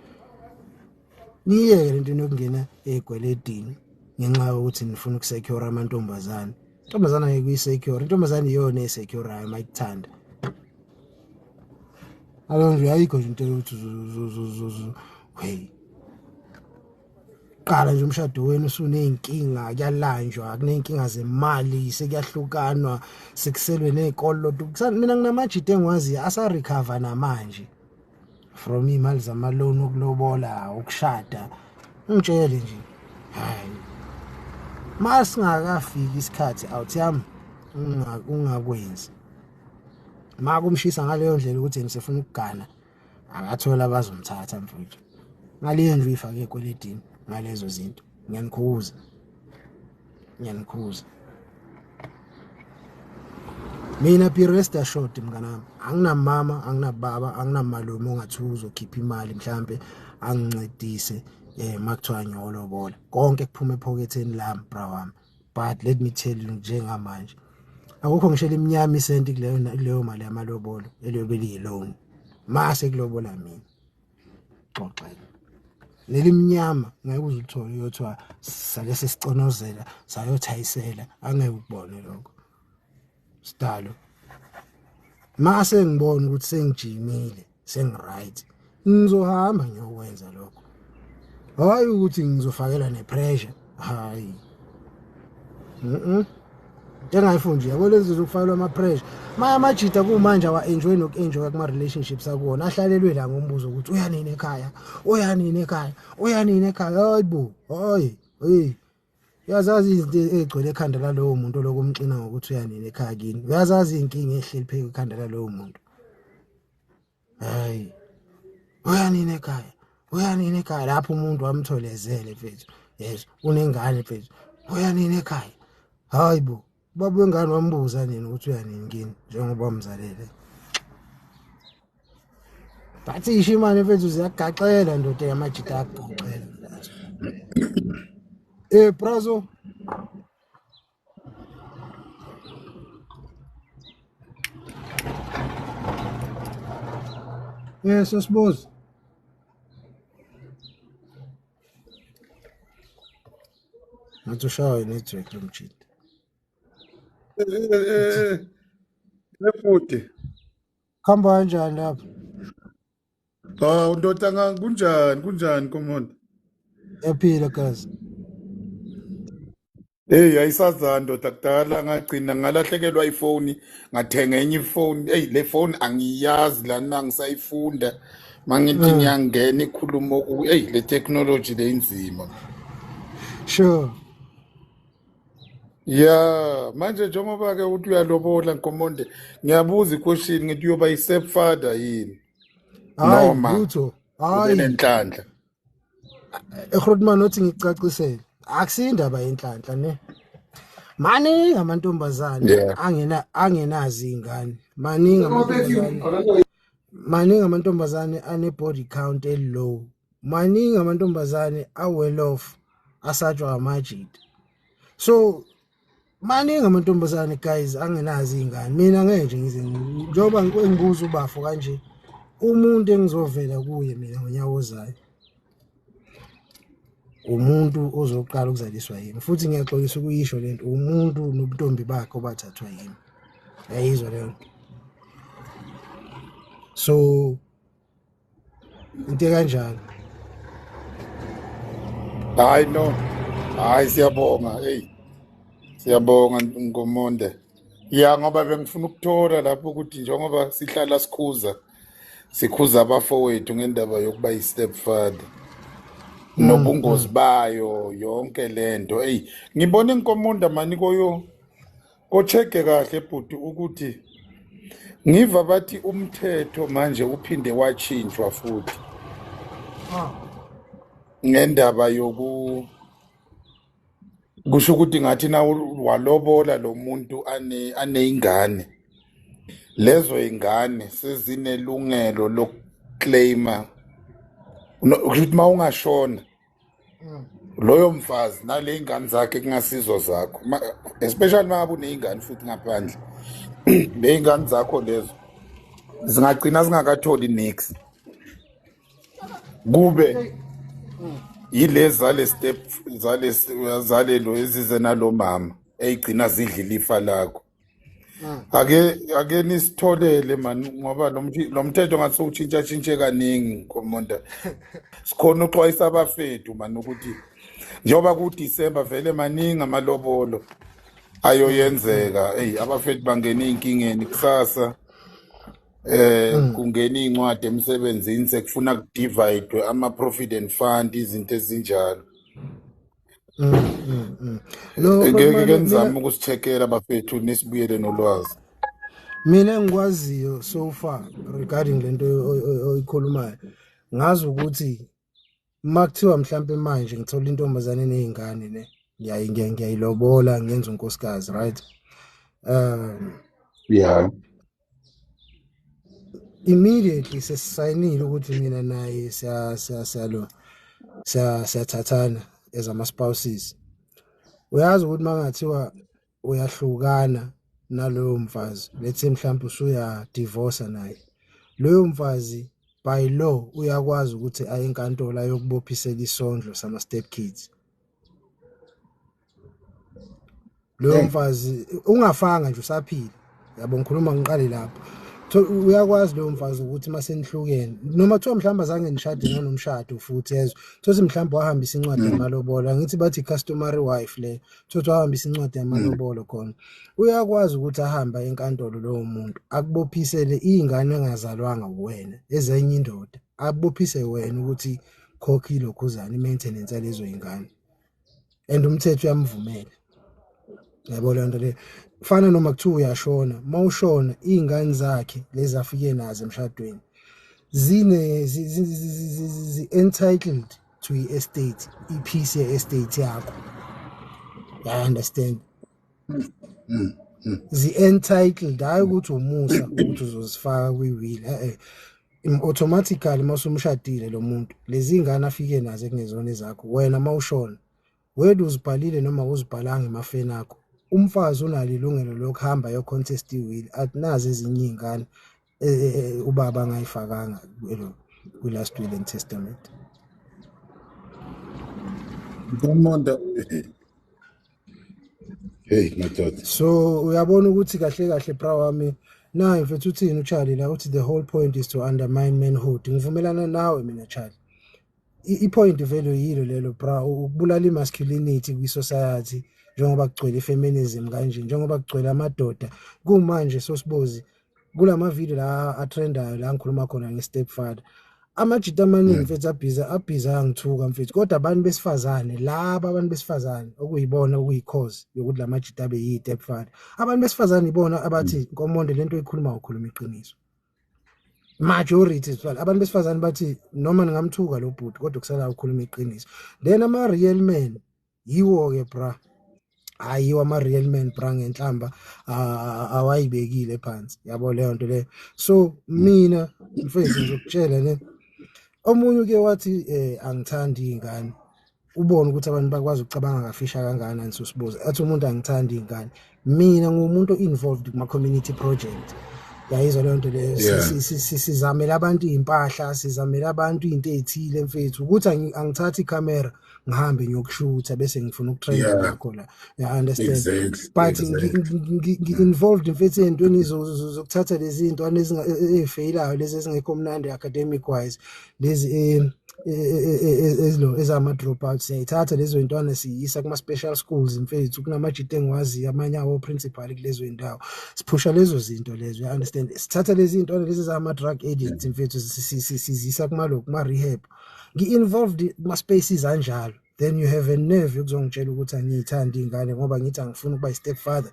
Niyeke lento yokungena egweledini ngenxa yokuthi nifuna ukusecure amantombazane. Intombazana ngeke uyisecure. Intombazane iyona esecure ayikuthanda. Alonje ayikho nje into yokuthi hey. qala nje umshado wenu usuneyinkinga kuyalanjwa kuneyinkinga zemali sekuyahlukanwa sekuselwe nezikoloto mina nginamajita engwazi asa recover namanje from imali zamaloni okulobola ukushada ngitshele nje hayi masingakafiki isikhathi awuthiyami ungakwenzi makumshisa ngaleyo ndlela ukuthi ngisefuna ukugana akathola abazomthatha mfowethu ngaleyo ndlu ifake ekweledini ngalezo zinto ngiyanikhuza mina be rest assured mnganami anginamama anginababa anginamalume ongathuka uzokhipha imali mhlambe angincedise makuthiwa ngiyolobola konke kuphuma ephoketheni lami bra wami but let me tell you njengamanje akukho ngishela iminyama isenti kuleyo mali yamalobolo eliyobe liyiloan mase kulobola mina xoxela neliminyama ngeke uzithole uyothiwa sale sesiconozela sayothayisela angeke ukubone lokho sidalo mase ngibona ukuthi sengijimile sengiright ngizohamba ngiyokwenza lokho hayi ukuthi ngizofakela nepressure hayi njengayifundi yabo lezi zokufakelwa ama-pressure maya amajita kumanje awa-enjoy noku-enjoy kuma-relationships akuwona ahlalelwe la ngombuzo ukuthi uyanini ekhaya hayi bo hayi uyazazi izinto ey'gcwele ekhanda lalowo muntu oloko umxina ngokuthi uyanini ekhaya kini uyazazi iy'nkinga ehleli phezu ekhanda lalowo muntu hayi uyanini ekhaya lapho umuntu wamtholezele mfethu yes unengane mfethu uyanini ekhaya hayi bo baba wengane wambuza nini ukuthi uyanini kini njengoba wamzalele bathi isho imali mfethu ziyagaxela ndoda yamajita agaxela Prazo yes asibuze ngathi ushawa inetwork lomjita Lefuthi. khamba kanjani lapha Ndoda kunjani komuntu? ephila kazi Ayisazani ndoda kudala ngagcina ngalahlekelwa ifoni ngathenga enye ifoni. Le phone angiyazi lana ngisayifunda. Mangithi ngiyangena ikhulumo le technology le inzima. sure Yeah, manje njengoba ke uthi uyalobola Nkomonde, ngiyabuza iquestion ngithi uyoba yi-stepfather yini? hayi Noma lutho ube hayi nenhlanhla. eGrootman othi ngicacisele akusindaba yenhlanhla ne maningi amantombazane Yeah. angenazi ingane maningi amantombazane ane-body count elow maningi amantombazane a-well off asatshwa amajita so maningi amantombazane guys angenazi ingane mina ngeke nje ngize njengoba ngibuza ubafo kanje umuntu engizovela kuye mina ngonyaka ozayo umuntu ozoqala ukuzaliswa yimi futhi ngiyaxolisa ukuyisho lento umuntu nobuntombi bakhe obathathwa yimi yayizwa leyo nto so into kanjalo Hayi no. Hayi siyabonga. Siyabonga Nkomonde. Ya ngoba bengifuna ukuthola lapho ukuthi njengoba sihlala sikhuza abafowethu ngendaba yokuba yi-stepfather. Nobungozi bayo yonke lento. Ngibona iNkomonda mani kocheke kahle bhuti ukuthi ngiva bathi umthetho manje uphinde wachintshwa futhi ngendaba kusho ukuthi ngathi na walobola lo muntu aneyingane lezo ingane sezinelungelo lokuclaima ukuthi mawungashona loyo mfazi nale ingane zakhe kungasizwa zakho especially mabe uneyingane futhi ngaphandle leyingane zakho lezo zingagcina zingakatholi nix kube yilezi zale lo ezize nalo mama eyigcina zidla ilifa lakho ake nisitholele mani ngoba lo mthetho ngathi utshintshe kaningi Nkomonda sikhona uxwayisa abafethu mani ukuthi njengoba kuDisemba vele maningi amalobolo ayoyenzeka abafethu bangena ey'nkingeni kusasa kungena iy'ncwadi emsebenzini sekufuna kudivayidwe ama-provident fund izinto ezinjalo No, ngeke mina nizame ukusi-check-ela bafethu nisibuyele nolwazi. mina engikwaziyo so far regarding lento oyikhulumayo ngazi ukuthi makuthiwa mhlambe manje ngithola intombazane nezingane ne ngiyayilobola ngenza unkosikazi right Yeah. immediately sesisayinile ukuthi mina naye siyathathana as ama-spouses. Uyazi ukuthi mangathiwa uyahlukana naloyo mfazi let's say mhlawumbe usuyadivorca naye, loyo mfazi by law uyakwazi ukuthi aye enkantolo ayokubophisela isondlo sama-step kids. Loyo mfazi ungafanga nje usaphila, yabo ngikhuluma ngiqale lapho. Uyakwazi loyo mfazi ukuthi masenihlukene noma kuthiwa mhlawumbe azange nishade nanomshado futhi ezwe thothi mhlawumbe wahambisa incwadi yamalobolo, ngithi bathi customary wife le, thothi wahambisa incwadi yamalobolo khona, uyakwazi ukuthi ahambe enkantolo lowo muntu akubophisele izingane engazalwanga uwena ezenye indoda, akubophise wena ukuthi khokhi lokhuzana i-maintenance yalezo zingane and umthetho uyamvumela. Yabo le nto le fana noma kuthiwa uyashona, mawushona izingane zakhe lezi afike nazo emshadweni zi-entitled to i-estate, ipiece ye-estate yakho. I understand. Zi-entitled, hayi ukuthi umusa ukuthi uzozifaka kwi-will. Automatically masumshadile lo muntu lezi ngane afike nazo ekungezona ezakho, wena mawushona wena uzibhalile noma uzibhalanga emafeni akho, umfazi unalo ilungelo lokuhamba yo-contest i-will athi nazi ezinye iy'ngane ubaba angayifakanga kwi-last will and testament. So uyabona ukuthi kahle kahle bra wami naye mfethu uthini uCharlie la uthi the whole point is to undermine manhood. Ngivumelana nawe mina Charlie. I-point vele yilo lelo bra, ukubulala i-masculinity kwi-society njengoba kugcwele i-feminism kanje, njengoba kugcwele amadoda kumanje sosibozi kulama video la atrendayo la ngikhuluma khona nge-stepfather. Amajita amaningi mfethu abhiza angithuka mfethu, kodwa abantu besifazane laba abantu besifazane okuyibona okuyi-cause yokuthi la majita abe yi-stepfather. Abantu besifazane ibona abathi Nkomonde lento oyikhuluma ukhuluma iqiniso. Majority abantu besifazane bathi noma ningamthuka lo bhuti kodwa kusala ukhuluma iqiniso. Then ama-real men yiwo-ke bra, hayiwo ama-real men bra ngenhlamba awayibekile phansi, yabo leyo nto leyo. So mina mfethu ngizokutshela ne omunye uke wathi angithandi iy'ngane, ubone ukuthi abantu bakwazi ukucabanga kafisha kangana nisusibuza athi umuntu angithandi iy'ngane. Mina ngumuntu involved kuma-community project, yayizwa leyo nto leyo. Sizamela abantu iy'mpahla, sizamela abantu iy'nto ey'thile mfethu, ukuthi angithathi ikhamera ngihambe ngiyokushutha bese ngifuna ukutrenda ngakho la, ya understand. But ngi-involved mfethu ey'ntweni zokuthatha lezi ntwana ey'feyilayo lezi ezingekho mnandi academic wise, lezi ezama-dropouts siyayithatha lezo ntwana siyisa kuma-special schools mfethu, kunamajita engiwaziyo amanye awo principal kulezo iy'ndawo, siphusha lezo zinto lezo, ya understand. Sithatha lezi ntwana lezi ezama-drug addicts mfethu sizisa kuma-rehab, ngi-involved kuma-spaces anjalo. Then you have a nerve yokuzongitshela ukuthi angiyithandi iy'ngane ngoba ngithi angifuni ukuba i-stepfather.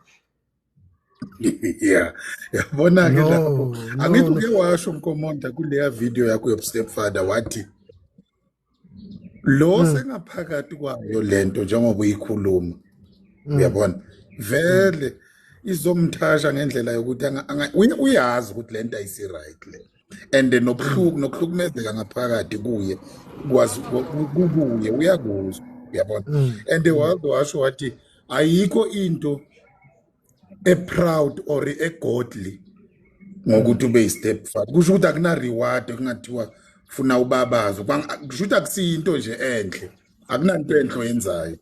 Yabona-ke lapho angithi uke washo Nkomonde kuleya video yakho yobu-stepfather wathi lo sengaphakathi kwayo lento njengoba uyikhuluma, uyabona vele izomthasha ngendlela yokuthi uyazi ukuthi lento ayisi-right le, and nokuhlukumezeka ngaphakathi kuye kubuye uyakuzwa, uyabona. And waze washo wathi ayikho into e-proud or e-godly ngokuthi ube yi-stepfather, kusho ukuthi akuna-reward kungathiwa funa ubabazo, kusho ukuthi akusiyinto nje enhle, akunanto enhle oyenzayo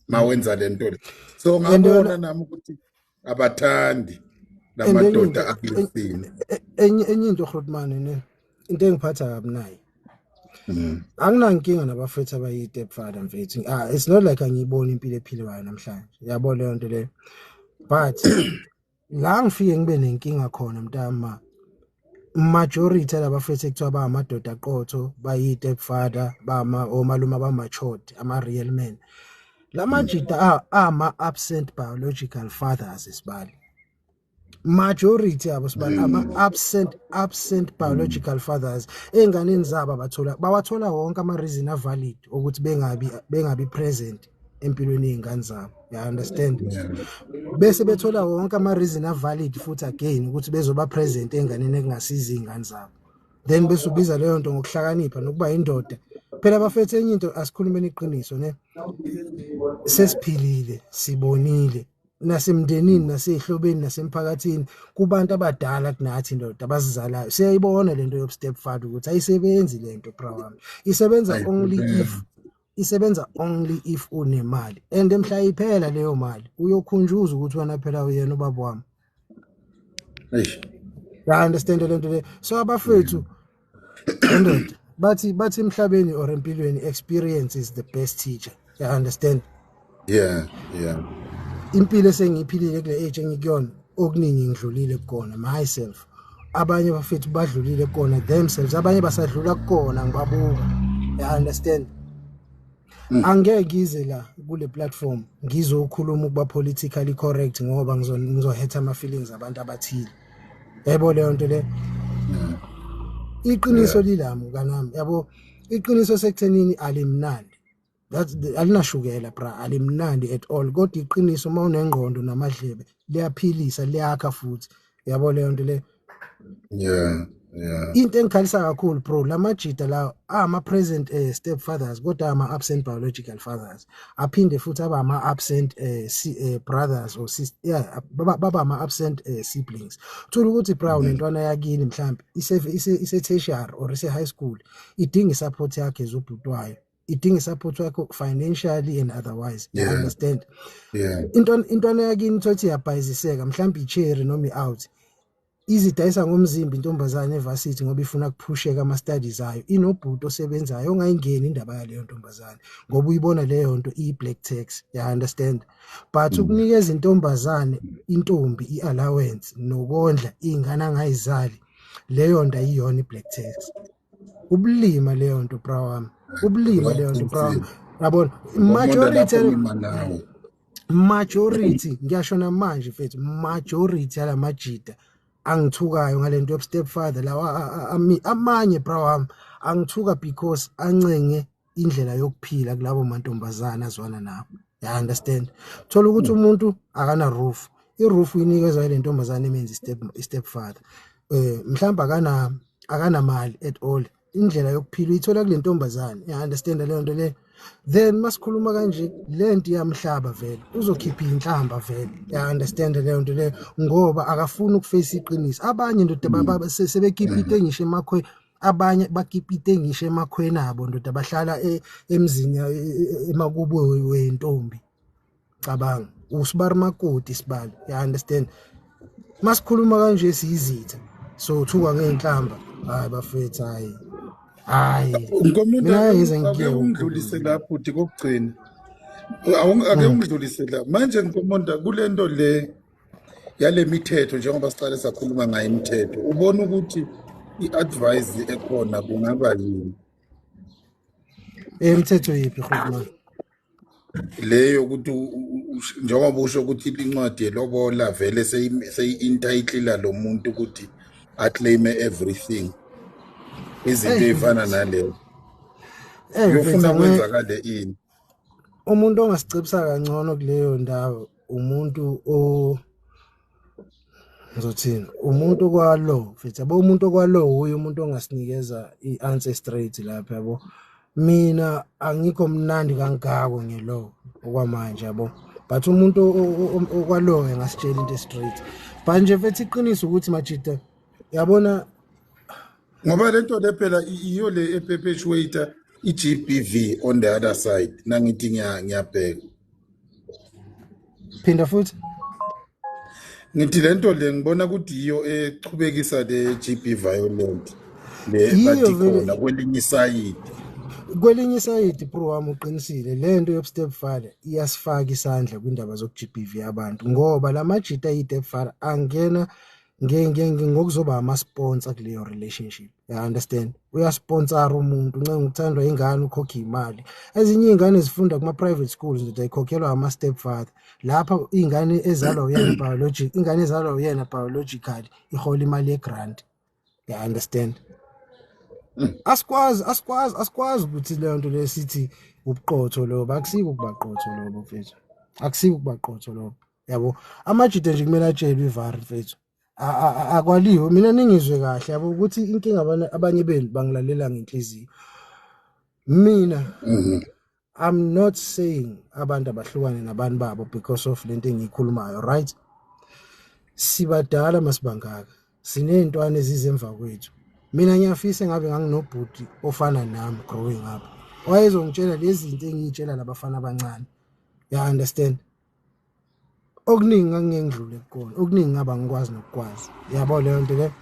ma wenza le nto le. So ngabona nami ukuthi abathandi lamadoda akulesini. Enye into Grootman ne into engiphatha kabi naye Anginankinga nabafethu abayi-stepfather mfethu. It's not like angiyiboni impilo ephilwayo namhlanje. Yabo leyo nto leyo. But la ngifike ngibe nenkinga khona mntama. Majority labafethu ekuthiwa ba amadoda aqotho, bayi-stepfather, omalume abamatured, ama-real men. La majita ama-absent biological fathers isibali. Majority abo sibali ama-absent biological fathers enganeni zabo bawathola wonke ama-reason avalid ukuthi bengabi present empilweni yezingane zabo. You understand? Bese bethola wonke ama-reason avalid futhi again ukuthi bezoba present enganeni ekungasiza izingane zabo. Then bese ubiza leyo nto ngokuhlakanipha nokuba indoda. Phela bafethu enye into asikhulumeni iqiniso ne. Sesiphilile, sibonile. Nasemndenini nasehlobeni nasemphakathini kubantu abadala kunathi indoda abazizalayo siyayibona lento yob stepfather ukuthi ayisebenzi lento brawami isebenza only if unemali and emhla iphela leyo mali uyokhunjuza ukuthi wena phela uyena ubaba wami. I understand lento le. So abafethu indoda bathi emhlabeni or empilweni experience is the best teacher. You understand? Yeah. Impilo esengiyiphilile kule age engikuyona okuningi ngidlulile kukona myself. Abanye bafethu badlulile kukona themselves, abanye basadlula kukona ngibabuka. You understand? Angeke ngize la kule platform ngizokhuluma ukuba politically correct ngoba ngizohetha ama feelings abantu abathile. Yebo leyo nto le. Iqiniso lilami kanami yabo iqiniso sekuthenini alimnandi. Alinashukela bra alimnandi at all kodwa iqiniso mawunengqondo namadlebe liyaphilisa liyakha futhi yabo leyo nto le. Into engikhalisa kakhulu bro lamajita la ama present stepfathers kodwa ama absent biological fathers aphinde futhi aba ama absent brothers or sisters baba ama absent siblings. Uthola ukuthi bro nentwana yakini mhlambi ise tertiary or ise high school idinga support yakhe zobhutwayo. Idinga support yakho financially and otherwise. You understand? Intwana yakini thothi yabhayiziseka mhlambi icherry noma i-out izidayisa ngomzimba intombazane evarsity ngoba ifuna kuphusheka ama studies ayo inobhuto osebenzayo ongayingeni indaba yaleyo ntombazane ngoba uyibona leyo nto i-black tax. You understand? But ukunikeza intombazane intombi i-allowance nokondla ingane angayizali leyo nto ayiyona i-black tax. Ubulima leyo nto bra wami. Ubulima leyo nto bra. Yabona majority ngiyashona manje mfethu majority ala majita angithukayo ngalento yob stepfather lawa amanye bra wami angithuka because ancenge indlela yokuphila kulabo mantombazana azwana nabo. You understand? Thola ukuthi umuntu akana roof. I-roof uyinikezwa ile ntombazane emenza stepfather. Mhlamba akana mali at all. Indlela yokuphila uyithola kule ntombazane. You understand leyo nto le? Then masikhuluma kanje lento yamhlaba vele uzokhipha inhlamba vele. You understand leyo nto le ngoba akafuni ukuface iqiniso. Abanye ndoda sebekipite ngisho emakhwe abanye bakipite ngisho emakhweni abo ndoda bahlala emzini emakubo wentombi. Cabanga usibari makoti sibali. You understand? Masikhuluma kanje siyizitha so thuka ngenhlamba hayi bafethu hayi mina ake ungidlulise lapho uthi kokugcina ake ungidlulise la manje ngikomonda kulento le yale mithetho njengoba siqale sakhuluma ngayo imithetho ubona ukuthi i-advice ekhona kungaba yini imithetho yipi khuluma leyo ukuthi njengoba usho ukuthi incwadi yelobola vele seyi-entitle lo muntu ukuthi aclaim everything izinto ezifana naleyo uyofuna kwenza kade ini umuntu ongasicebisa kangcono kuleyo ndawo umuntu ngizothini umuntu kwalo mfethu yabo umuntu kwalo uye umuntu ongasinikeza i-answer straight lapha yabo mina angikho mnandi kangako ngelo okwamanje yabo but umuntu okwalo engasitshela into straight manje mfethu iqiniso ukuthi majita yabona ngoba lento le phela iyo le eperpetuator i-GBV on the other side nangithi ngiyabheka phinda futhi ngithi lento le ngibona ukuthi iyo echubekisa le GB violent le Yiyo bathi khona vele kwelinye isayidi. kwelinye isayidi bro wami uqinisile lento yobstepfather iyasifaka isandla kwindaba zoku-GBV abantu ngoba lamajita ayi-stepfather angena ngokuzoba ama-sponsor kuleyo relationship. You understand? Uyasponsora umuntu ncenga ukuthandwa ingane ukhokha imali. Ezinye iy'ngane zifunda kuma-private schools nje ayikhokhelwa ama-stepfather. Lapha iy'ngane ezalwa uyena ingane ezalwa uyena biologically ihola imali ye-grant. You understand? Asikwazi ukuthi leyo nto le sithi ubuqotho lobo akusiko ukubaqotho lobo mfethu. Akusiko ukubaqotho lobo. Yabo amajita nje kumele atshelwe ivari mfethu. Akwaliwe mina ningizwe kahle yabo ukuthi inkinga abanye benu bangilalela ngenhliziyo. Mina I'm not saying abantu abahlukane nabantu babo because of lento engiyikhulumayo, right? Sibadala masibangaka. Siney'ntwana ezizemva kwethu. Mina ngiyafisa ngabe nganginobhuti ofana nami growing up. Wayezongitshela lezi zinto engiyitshela labafana abancane. You understand? Okuningi ngangengidlule kukona. Okuningi ngaba ngikwazi nokukwazi. Yabo leyo nto le.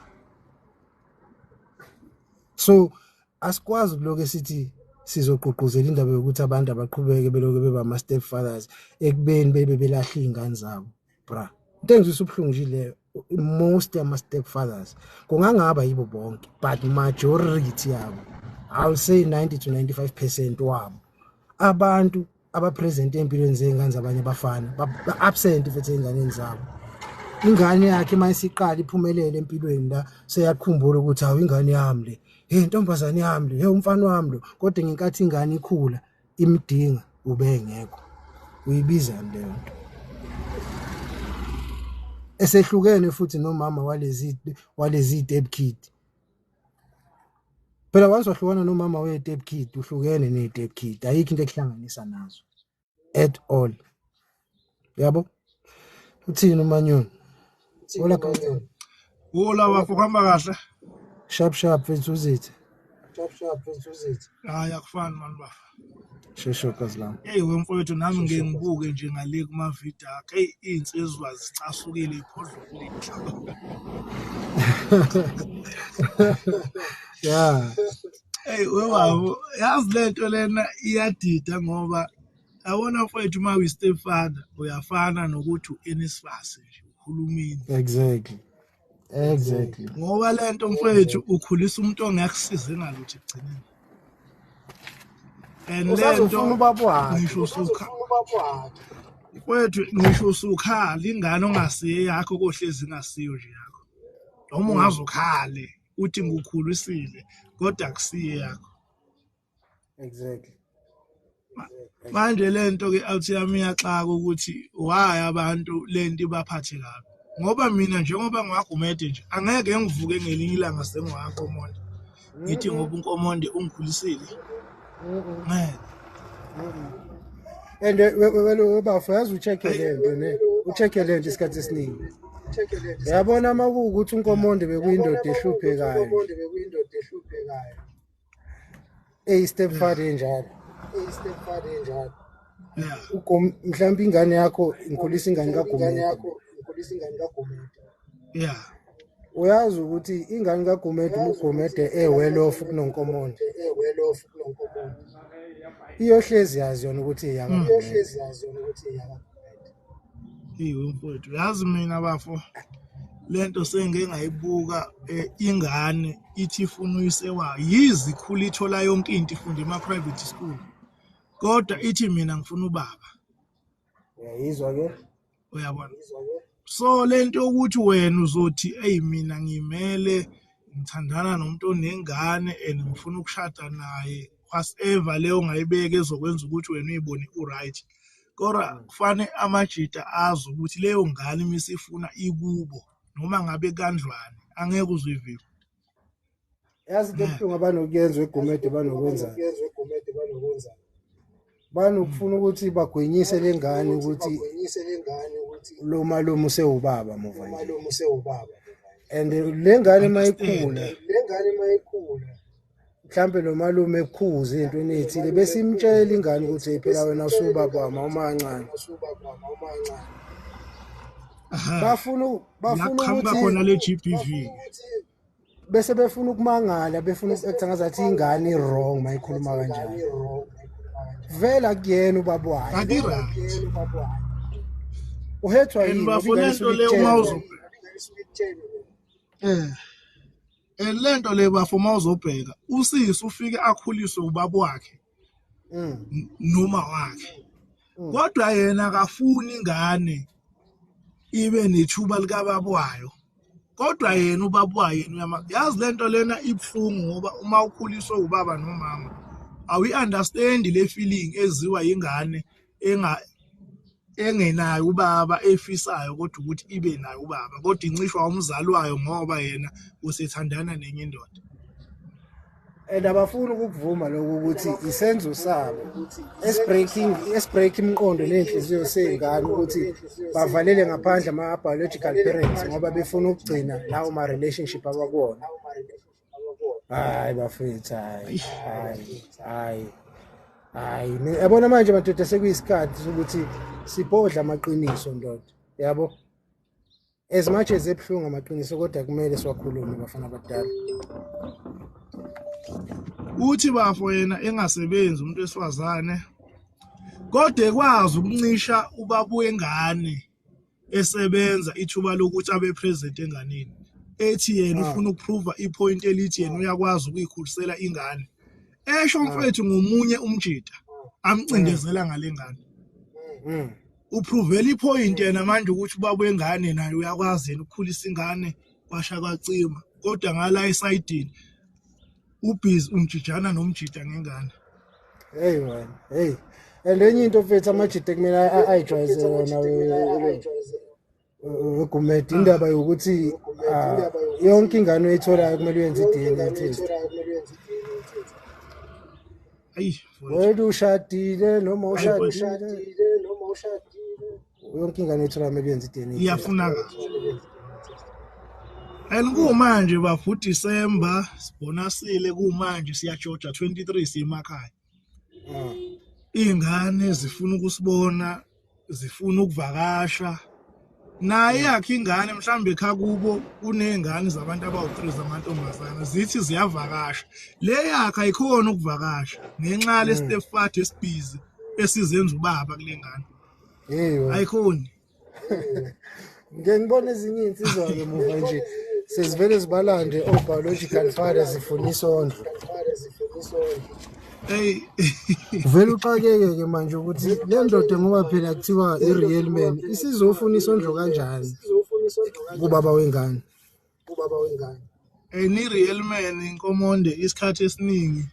So asikwazi ukuloke sithi sizogqugquzela indaba yokuthi abantu abaqhubeke beloke beba ama-stepfathers ekubeni bebe belahla iy'ngane zabo. Bra. Into engizwisa ubuhlungu nje leyo. Most ama-stepfathers kungangaba yibo bonke but majority yabo I'll say 90 to 95% wabo abantu abapresent empilweni zey'ngane zabanye abafana ba-absent futhi ey'nganeni zabo. Ingane yakhe mayisiqala iphumelele empilweni la seyakhumbula ukuthi hawu ingane yami le intombazane yami le umfana wami lo kodwa ngenkathi ingane ikhula imdinga ubengekho uyibizani leyo nto esehlukene futhi nomama walezi step kid. Phela once wahlukana nomama we-step kid uhlukene ne-step kid ayikho into ekuhlanganisa nazo at all. Yabo uthini umanyoni ola kancane Hola bafo kuhamba kahle. sharp mfethu uzithi Hayi akufani mani bafo. shesho kazilami. Hey wemfowethu nami ngeke ngibuke nje ngale kuma video akhe. Hey insizwa zicasukile iphodlo kulitho. Yeah. Hey webabo yazi lento lena iyadida ngoba yabona mfowethu uma uyi-stepfather uyafana nokuthi uNSFAS nje uhulumeni. Exactly. Ngoba lento mfowethu ukhulisa umuntu ongekusize ngalutho ekugcineni. And Usazofuna ubaba wakhe. ngisho usukha mfowethu ngisho usukhala ingane ongasiye yakho kohlezi ingasiyo nje yakho. Noma ungazukhale uthi ngikukhulisile kodwa akusiye yakho. Exactly. Manje lento ke awuthi yami iyaxaka ukuthi why abantu lento ibaphathe kabi. Ngoba mina njengoba ngwagumede nje angeke ngivuke ngelinye ilanga sengwakhomonde. Ngithi ngoba unkomonde ungikhulisile. And webafo yazi ucheck lento ne ucheck lento isikhathi esiningi. Yabona makuwukuthi unkomonde bekuyindoda ehluphekayo. Stepfather enjalo. Yeah. Mhlawumbe ingane yakho inkhulisa ingane kaGumede. Yeah. Uyazi ukuthi ingane kaGumede uGumede well off kunonkomonde. Iyohlezi yazi yona ukuthi iyaka. Yiwe mfowethu yazi mina bafo lento sengeke ngayibuka ingane ithi ifuna uyise wayo yizi khulu ithola yonke into ifunda ema-private school kodwa ithi mina ngifuna ubaba. Uyayizwa ke? Uyabona so lento ukuthi wena uzothi hey mina ngimele ngithandana nomuntu onengane and ngifuna ukushada naye whatever leyo ngayibeka ezokwenza ukuthi wena uyibone uright kodwa kufanele amajita azi ukuthi leyo ngane misifuna ikubo noma ngabe kandlwane angeke uzivive. Yazi into ebuhlungu abanokuyenza eGumede banokwenza. Banokufuna ukuthi bagwinyise lengane ukuthi lo malume usewubaba muva nje. And lengane mayikhula mhlambe lo malume ekhuze into enethile bese imtshela ingane ukuthi phela wena usubaba wami awumancane. Bafuna Yaqhamuka khona le GBV. bese befuna ukumangala befuna uku-acta ngazathi ingane i-wrong mayikhuluma kanjani vela kuyena ubaba wayo kanti right uhethwa and yini bafo lento le uma lento le bafo uma uzobheka usisi ufike akhuliswe ubaba wakhe noma wakhe kodwa yena akafuni ingane ibe nethuba likababa wayo kodwa yena ubaba wayo yazi lento lena ibhlungu ngoba uma ukhuliswe ubaba nomama awi-understand le feeling eziwa ingane engenayo ubaba efisayo kodwa ukuthi ibe nayo ubaba kodwa incishwa umzali wayo ngoba yena usethandana nenye indoda and abafuni ukuvuma lokho ukuthi isenzo sabo esibreak imiqondo nenhliziyo sezingane ukuthi bavalele ngaphandle ama-biological parents ngoba befuna ukugcina lawo ma-relationship abakuwona hayi bafethu hayi yabona manje madoda sekuyisikhathi sokuthi sibhodla amaqiniso ndoda yabo as much as ebuhlungu amaqiniso kodwa kumele siwakhulume bafana abadala uthi bafo yena engasebenzi umuntu wesifazane kodwa ekwazi ukuncisha ubaba wengane esebenza ithuba lokuthi abe present enganeni ethi yena ufuna ukuprova ipoint elithi yena uyakwazi ukuyikhulisela ingane esho mfethu ngomunye umjida amcindezela ngalengane uprovela ipoint yena manje ukuthi ubaba wengane naye uyakwazi yena ukukhulisa ingane kwasha kwacima kodwa ngala esayidini ubhizi umjijana nomjida ngengane hey man hey enye into mfethu amajida kumele ayijwayeze yona ugumede indaba yokuthi yonke ingane oyitholayo kumele uyenze i-DNA test wena ushadile noma ushadile yonke ingane oyitholayo kumele uyenze i-DNA test iyafunakala and kumanje bafu December sibonasile kumanje siyajoja 23 siyemakhaya ingane zifuna ukusibona zifuna ukuvakasha naye yakhe ingane mhlambe ekhaya kubo kunezingane zabantu abawu3 zamantombazana zithi ziyavakasha le yakhe ayikhona ukuvakasha ngenxa le step father esibhizi esizenza ubaba kulengane ayikhoni ngibona ezinye insizwa ke muva nje sezivele zibalande biological father zifuna isondlo hey vele uxakeke ke manje ukuthi le ndoda ngoba phela kuthiwa i-real man isizofuna isondlo kanjani kubaba wengane ni real man inkomonde isikhathi esiningi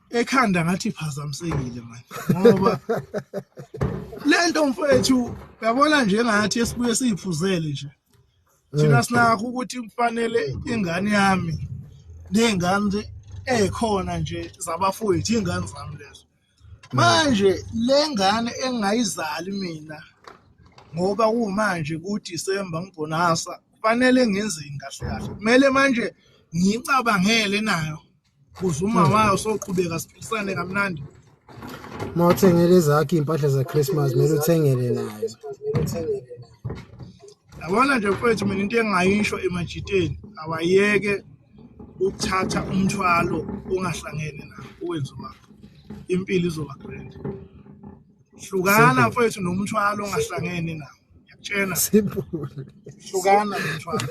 ekhanda ngathi iphazamisekile manje ngoba lento mfethu uyabona nje ngathi esibuye siyiphuzele nje thina sinakho ukuthi kufanele ingane yami nengane ekhona nje zabafowethu ingane zami lezo manje lengane engayizali mina ngoba kumanje ku December ngibonasa kufanele ngenzeni kahle kahle kumele manje ngicabangele nayo kuzuma wayo soqhubeka siphisane kamnandi mawuthengele zakhe impahla za Christmas mele uthengele nayo yabona nje mfethu mina into engayisho emajiteni awayeke ukuthatha umthwalo ongahlangene nawo owenza wakho impilo izoba grand hlukana mfethu nomthwalo ongahlangene nawo yakutshena simple hlukana nomthwalo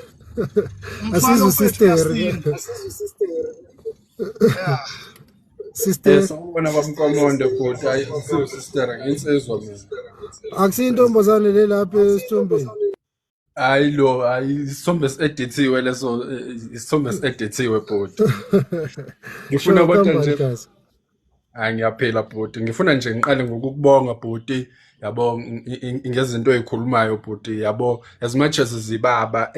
asizo sister sister sawubona bamkomondo futhi ayisizo sister nginsizwa mina akusintombazane le lapha esithombeni hayi lo ayisithombe esedithiwe leso isithombe esedithiwe bhuti ngifuna kodwa nje ngiyaphela bhuti ngifuna nje ngiqale ngokukubonga bhuti yabo ngezinto ezikhulumayo bhuti yabo as much as zibaba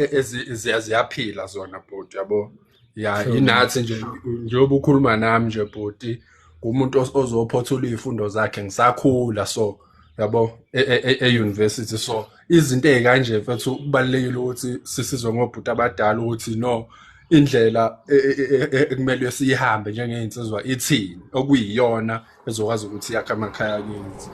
ziyaphila zona bhuti yabo ya inathi nje njengoba ukhuluma nami nje bhuti umuntu ozophothula izifundo zakhe ngisakhula so yabo e-university so izinto ezikanje mfethu kubalekile ukuthi sisizwe ngobhuti abadala ukuthi no indlela ekumele siyihambe njengeinsizwa ithini okuyiyona ezokwazi ukuthi yakhe amakhaya kithi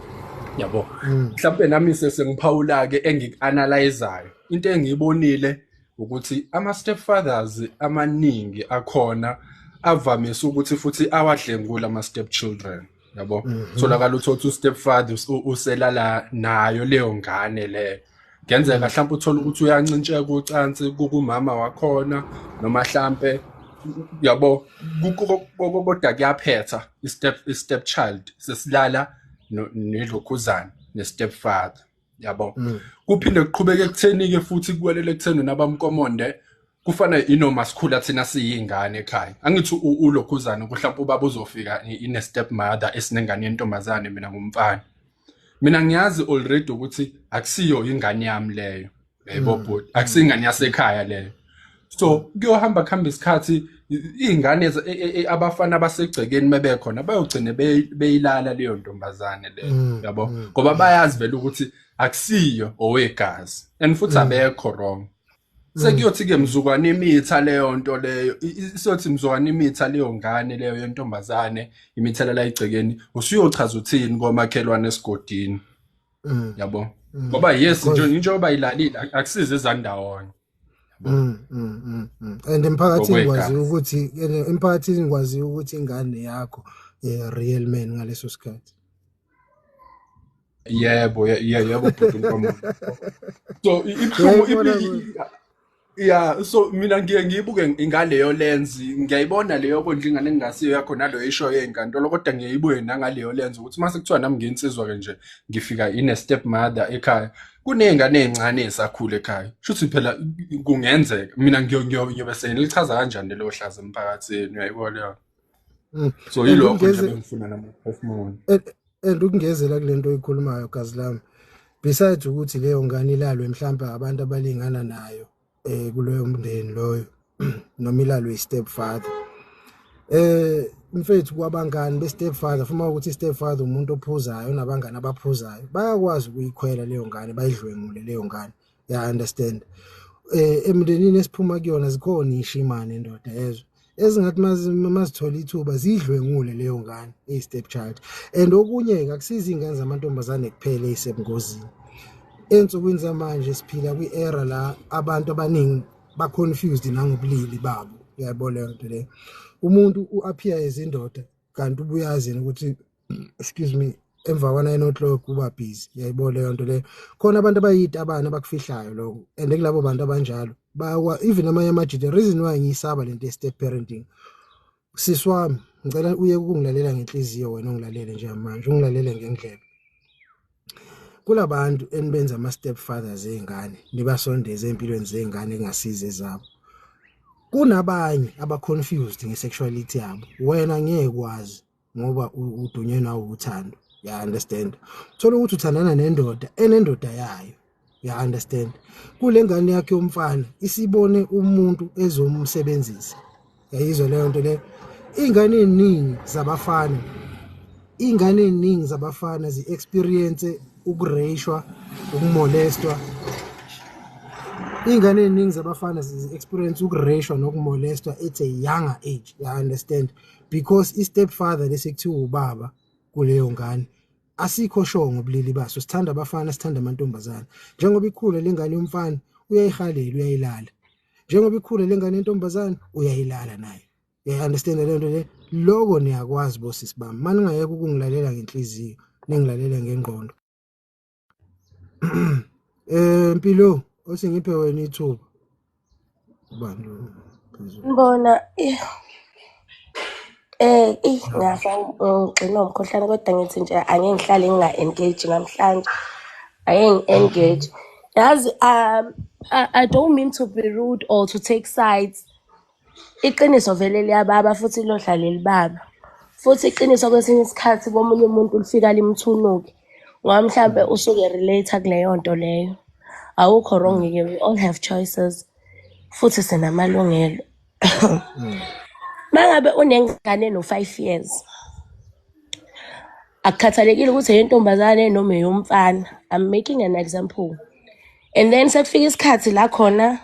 yabo mhlawumbe nami sengiphawula ke engikuanalyzeayo into engiyibonile ukuthi ama-stepfathers amaningi akhona avamise ukuthi futhi awadlengula ama-stepchildren, yabo. Tholakala uthi u-stepfather uselala nayo leyo ngane leyo. Kuyenzeka mhlawumbe uthole ukuthi uyancintsheka ucansi kumama wakhona noma mhlambe yabo kodwa kuyaphetha i-stepchild sesilala nelokhuzana ne-stepfather, yabo. Kuphinde kuqhubeke ekutheni-ke futhi kuwelele ekutheni nabamkomonde kufana inoma sikhula thina siyingane ekhaya. Angithi ulokhuzana mhlawumbe ubaba uzofika ine-step mother esinengane yentombazane mina ngumfana. Mina ngiyazi already ukuthi akusiyo ingane yami leyo, yebo bhuti, akusingane yasekhaya leyo. So kuyohamba isikhathi izingane abafana abasegcekeni mebekhona bayogcina beyilala leyo ntombazane leyo, yabo, ngoba bayazi vele ukuthi akusiyo owegazi and futhi abekho wrong. Sekuyothi-ke mzukwane imitha leyo nto leyo, isothi mzukwane imitha leyo ngane leyo yentombazane imithelela egcekeni, usuyochaza uthini komakhelwane esigodini, yabo, ngoba yes njengoba ilalile akusize ezandawonye. And emphakathini kwazi ukuthi ingane yakho real man ngaleso sikhathi. Yebo bhuti Nkomo. So ibuhlungu yeah, so mina ngiyibuke ingaleyo lens, ngiyayibona leyo kondla ingane engasiyo yakho nalo isho yenkantolo, kodwa ngiyibuke nangaleyo lens ukuthi mase kuthiwa nami nginsizwa ke nje ngifika ine step mother ekhaya kunezingane ezincane ezisakhula ekhaya, shuthi phela kungenzeka mina ngiyobe senilichaza kanjani lelo hlazo emphakathini, uyayibona. So yilokho nje engifuna namaphefumulo and ukungezela kulento oyikhulumayo gazi lami, besides ukuthi leyo ngane ilalwe mhlawumbe abantu abalingana nayo kuloyo mndeni loyo noma ilalwe i-stepfather, mfethu kwabangani be-stepfather, fuma ukuthi i-stepfather umuntu ophuzayo unabangani abaphuzayo, bayakwazi ukuyikhwela leyo ngane bayidlwengule leyo ngane, ya understand. Emndenini esiphuma kuyona zikhona ishimane indoda ezwe ezingathi mazithola ithuba zidlwengule leyo ngane i-stepchild. And okunye akusizi ingane zamantombazane kuphela ey'sebungozini. Ensukwini zamanje siphila kwi-era la abantu abaningi ba-confused nangobulili babo, uyayibona leyo nto leyo. Umuntu u-appear ezindoda kanti ubuyazi ukuthi excuse me emva kwa-9 o'clock uba busy, uyayibona leyo nto leyo. Khona abantu abayitabane abakufihlayo lokho, and kulabo bantu abanjalo even amanye amajida, reason why ngiyisaba lento ye-step parenting, sisi wami ngicela uye ukungilalela ngenhliziyo wena ungilalele njengamanje, ungilalele ngendlela. Kulabantu enibenza ama-stepfathers ey'ngane nibasondeze empilweni zey'ngane engasize zabo. Kunabanye aba-confused nge-sexuality yabo, wena ngeke kwazi ngoba udunywe nawo uthando, ya understand. Thola ukuthi uthandana nendoda enendoda yayo, ya understand. Kule ngane yakhe yomfana isibone umuntu ezomsebenzisa, yayizwa leyo nto leyo. Iy'ngane ey'ningi zabafana zi-experience ukureyishwa, ukumolestwa. Iy'ngane ey'ningi zabafana zi-experience ukureyishwa nokumolestwa at a younger age, you understand, because i-stepfather lesekuthiwa ubaba kuleyo ngane asikho sho ngobulili baso. Sithanda abafana, sithanda amantombazane. Njengoba ikhula lengane yomfana uyayihalela, uyayilala. Njengoba ikhula lengane yentombazane uyayilala nayo, you understand leyo nto le. Lokho niyakwazi bosisi bami, mani ngayeka ukungilalela ngenhliziyo ningilalela ngengqondo. Mpilo osingiphe wena ithuba ubani Ngibona ngafa ngigcina umkhohlane, kodwa ngithi nje angeke ngihlale nginga-engage namhlanje, angeke ngi-engage. Yazi I don't mean to be rude or to take sides. Iqiniso vele liyababa futhi lohlale libaba, futhi iqiniso kwesinye isikhathi komunye umuntu lifika limthunuke ngoba mhlambe usuke relate kuleyo nto leyo. Awukho wrong-ke, we all have choices futhi sinamalungelo. Mangabe unengane no-5 years, akukhathalekile ukuthi eyentombazane noma eyomfana, I'm making an example, and then sekufika isikhathi la khona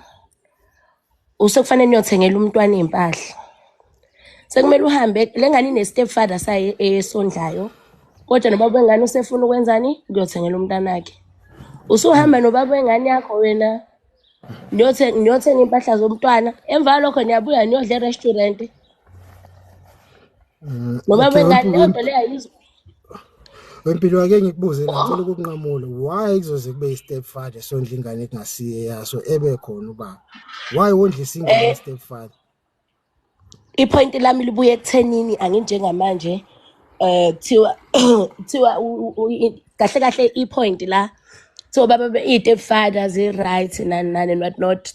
usekufanele niyothengela umntwana iy'mpahla, sekumele uhambe lengane ine-stepfather sayo esondlayo, kodwa nobaba wengane usefuna ukwenzani, kuyothengela umntanakhe. Usuhamba nobaba wengane yakho wena niyothenga impahla zomntwana emva lokho niyabuya niyodla e-restaurant noma Okay, bengani leyo nto leyo ayizwa wempilo ake ngikubuze la ngicela ukukunqamula why kuzoze kube i-stepfather sondla ingane ekungasiye yaso ebe khona ubaba why wondlisa ingane i-stepfather ipoint lami libuye ekuthenini anginjengamanje kuthiwa kahle kahle ipoint la so baba i-stepfather zi-right nani what not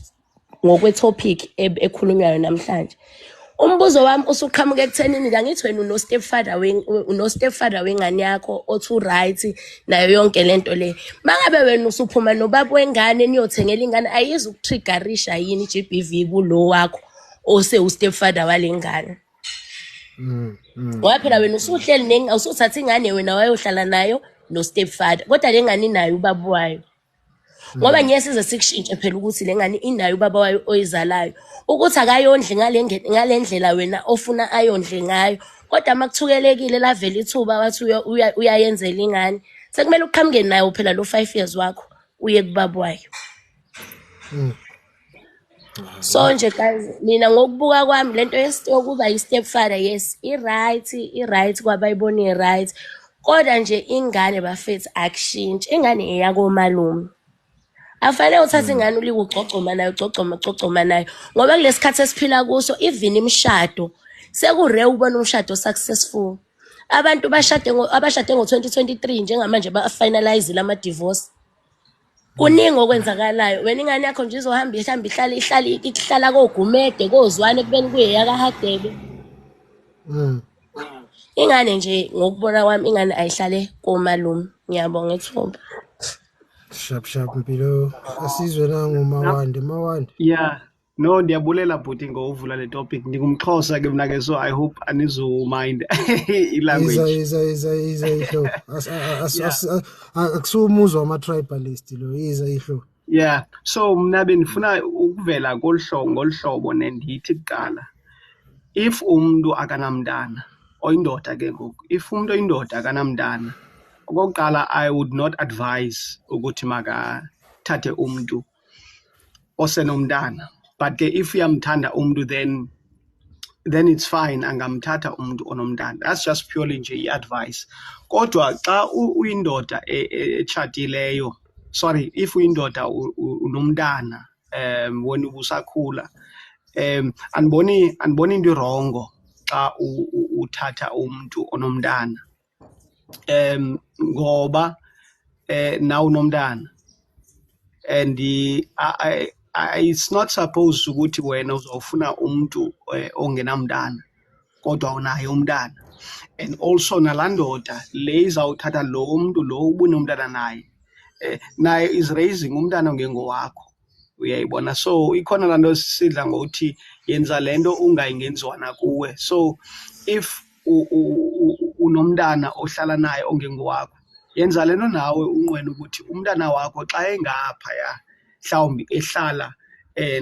ngokwe-topic ekhulunywayo namhlanje. Umbuzo wami usuqhamuka ekuthenini angithi wena uno-stepfather wengane yakho othi u-right nayo yonke lento le. Mangabe wena usuphuma nobaba wengane niyothengela ingane ayizi ukutriggerisha yini i-GBV kulo wakho ose u-stepfather walengane. Ngoba phela wena usuhleli usuthatha ingane wena wayohlala nayo no-stepfather kodwa le ngane inayo ubaba wayo. Ngoba ngeke size sikushintshe phela ukuthi le ngane inayo ubaba wayo oyizalayo ukuthi akayondli ngale ndlela wena ofuna ayondle ngayo kodwa makuthukelekile lavela ithuba wathi uyayenzela ingane sekumele uqhamuke nayo phela lo 5 years wakho uye kubaba wayo. So nje guys mina ngokubuka kwami lento yokuba yi-stepfather yes i-right kwabayibona i-right kodwa nje ingane bafethu akushintshi ingane eyakomalume. Afanele uthathe ingane ulike ugcogcoma nayo ngoba kulesikhathi esiphila kuso even imishado sekure ubona umshado successful. Abantu abashade ngo-2023 njengamanje ba-finalize ama divorce. Kuningi okwenzakalayo wena ingane yakho nje izohamba ihlala koGumede kozwane kubeni kuye yakahadebe. Ingane nje ngokubona kwami ingane ayihlale komalume. Ngiyabonga ithuba. Sharp mpilo asizwe nangu Mawande. Yeah, no ndiyabulela bhuti ngovula le topic ngingumXhosa ke mina ke so I hope anizo mind ilanguage. Iza ihlo akusumuzwa ama-tribalist lo iza ihlo. Yeah, so mina benifuna ukuvela ngolhlobo nendithi kuqala if umuntu akanamntana oyindoda ke ngoku if umuntu oyindoda akanamntana okokuqala I would not advise ukuthi makathathe umuntu osenomntana but ke if uyamthanda umuntu then it's fine angamthatha umuntu onomntana. That's just purely nje i-advice. Kodwa xa uyindoda echatileyo sorry if uyindoda unomntana wena ubusakhula aniboni into wrongo xa uthatha umuntu onomntana ngoba now unomntana and it's not supposed ukuthi wena uzofuna umuntu ongenamntana kodwa unayo umntana and also nalandoda le izawuthatha lo muntu lo ubunomntana naye is raising umntana ngengowakho uyayibona so ikhona lanto sidla ngokuthi yenza lento ungayingenziwa nakuwe so if unomntana ohlala naye ongengowakho yenza lento nawe unqwena ukuthi umntana wakho xa engaphaya mhlawumbi ehlala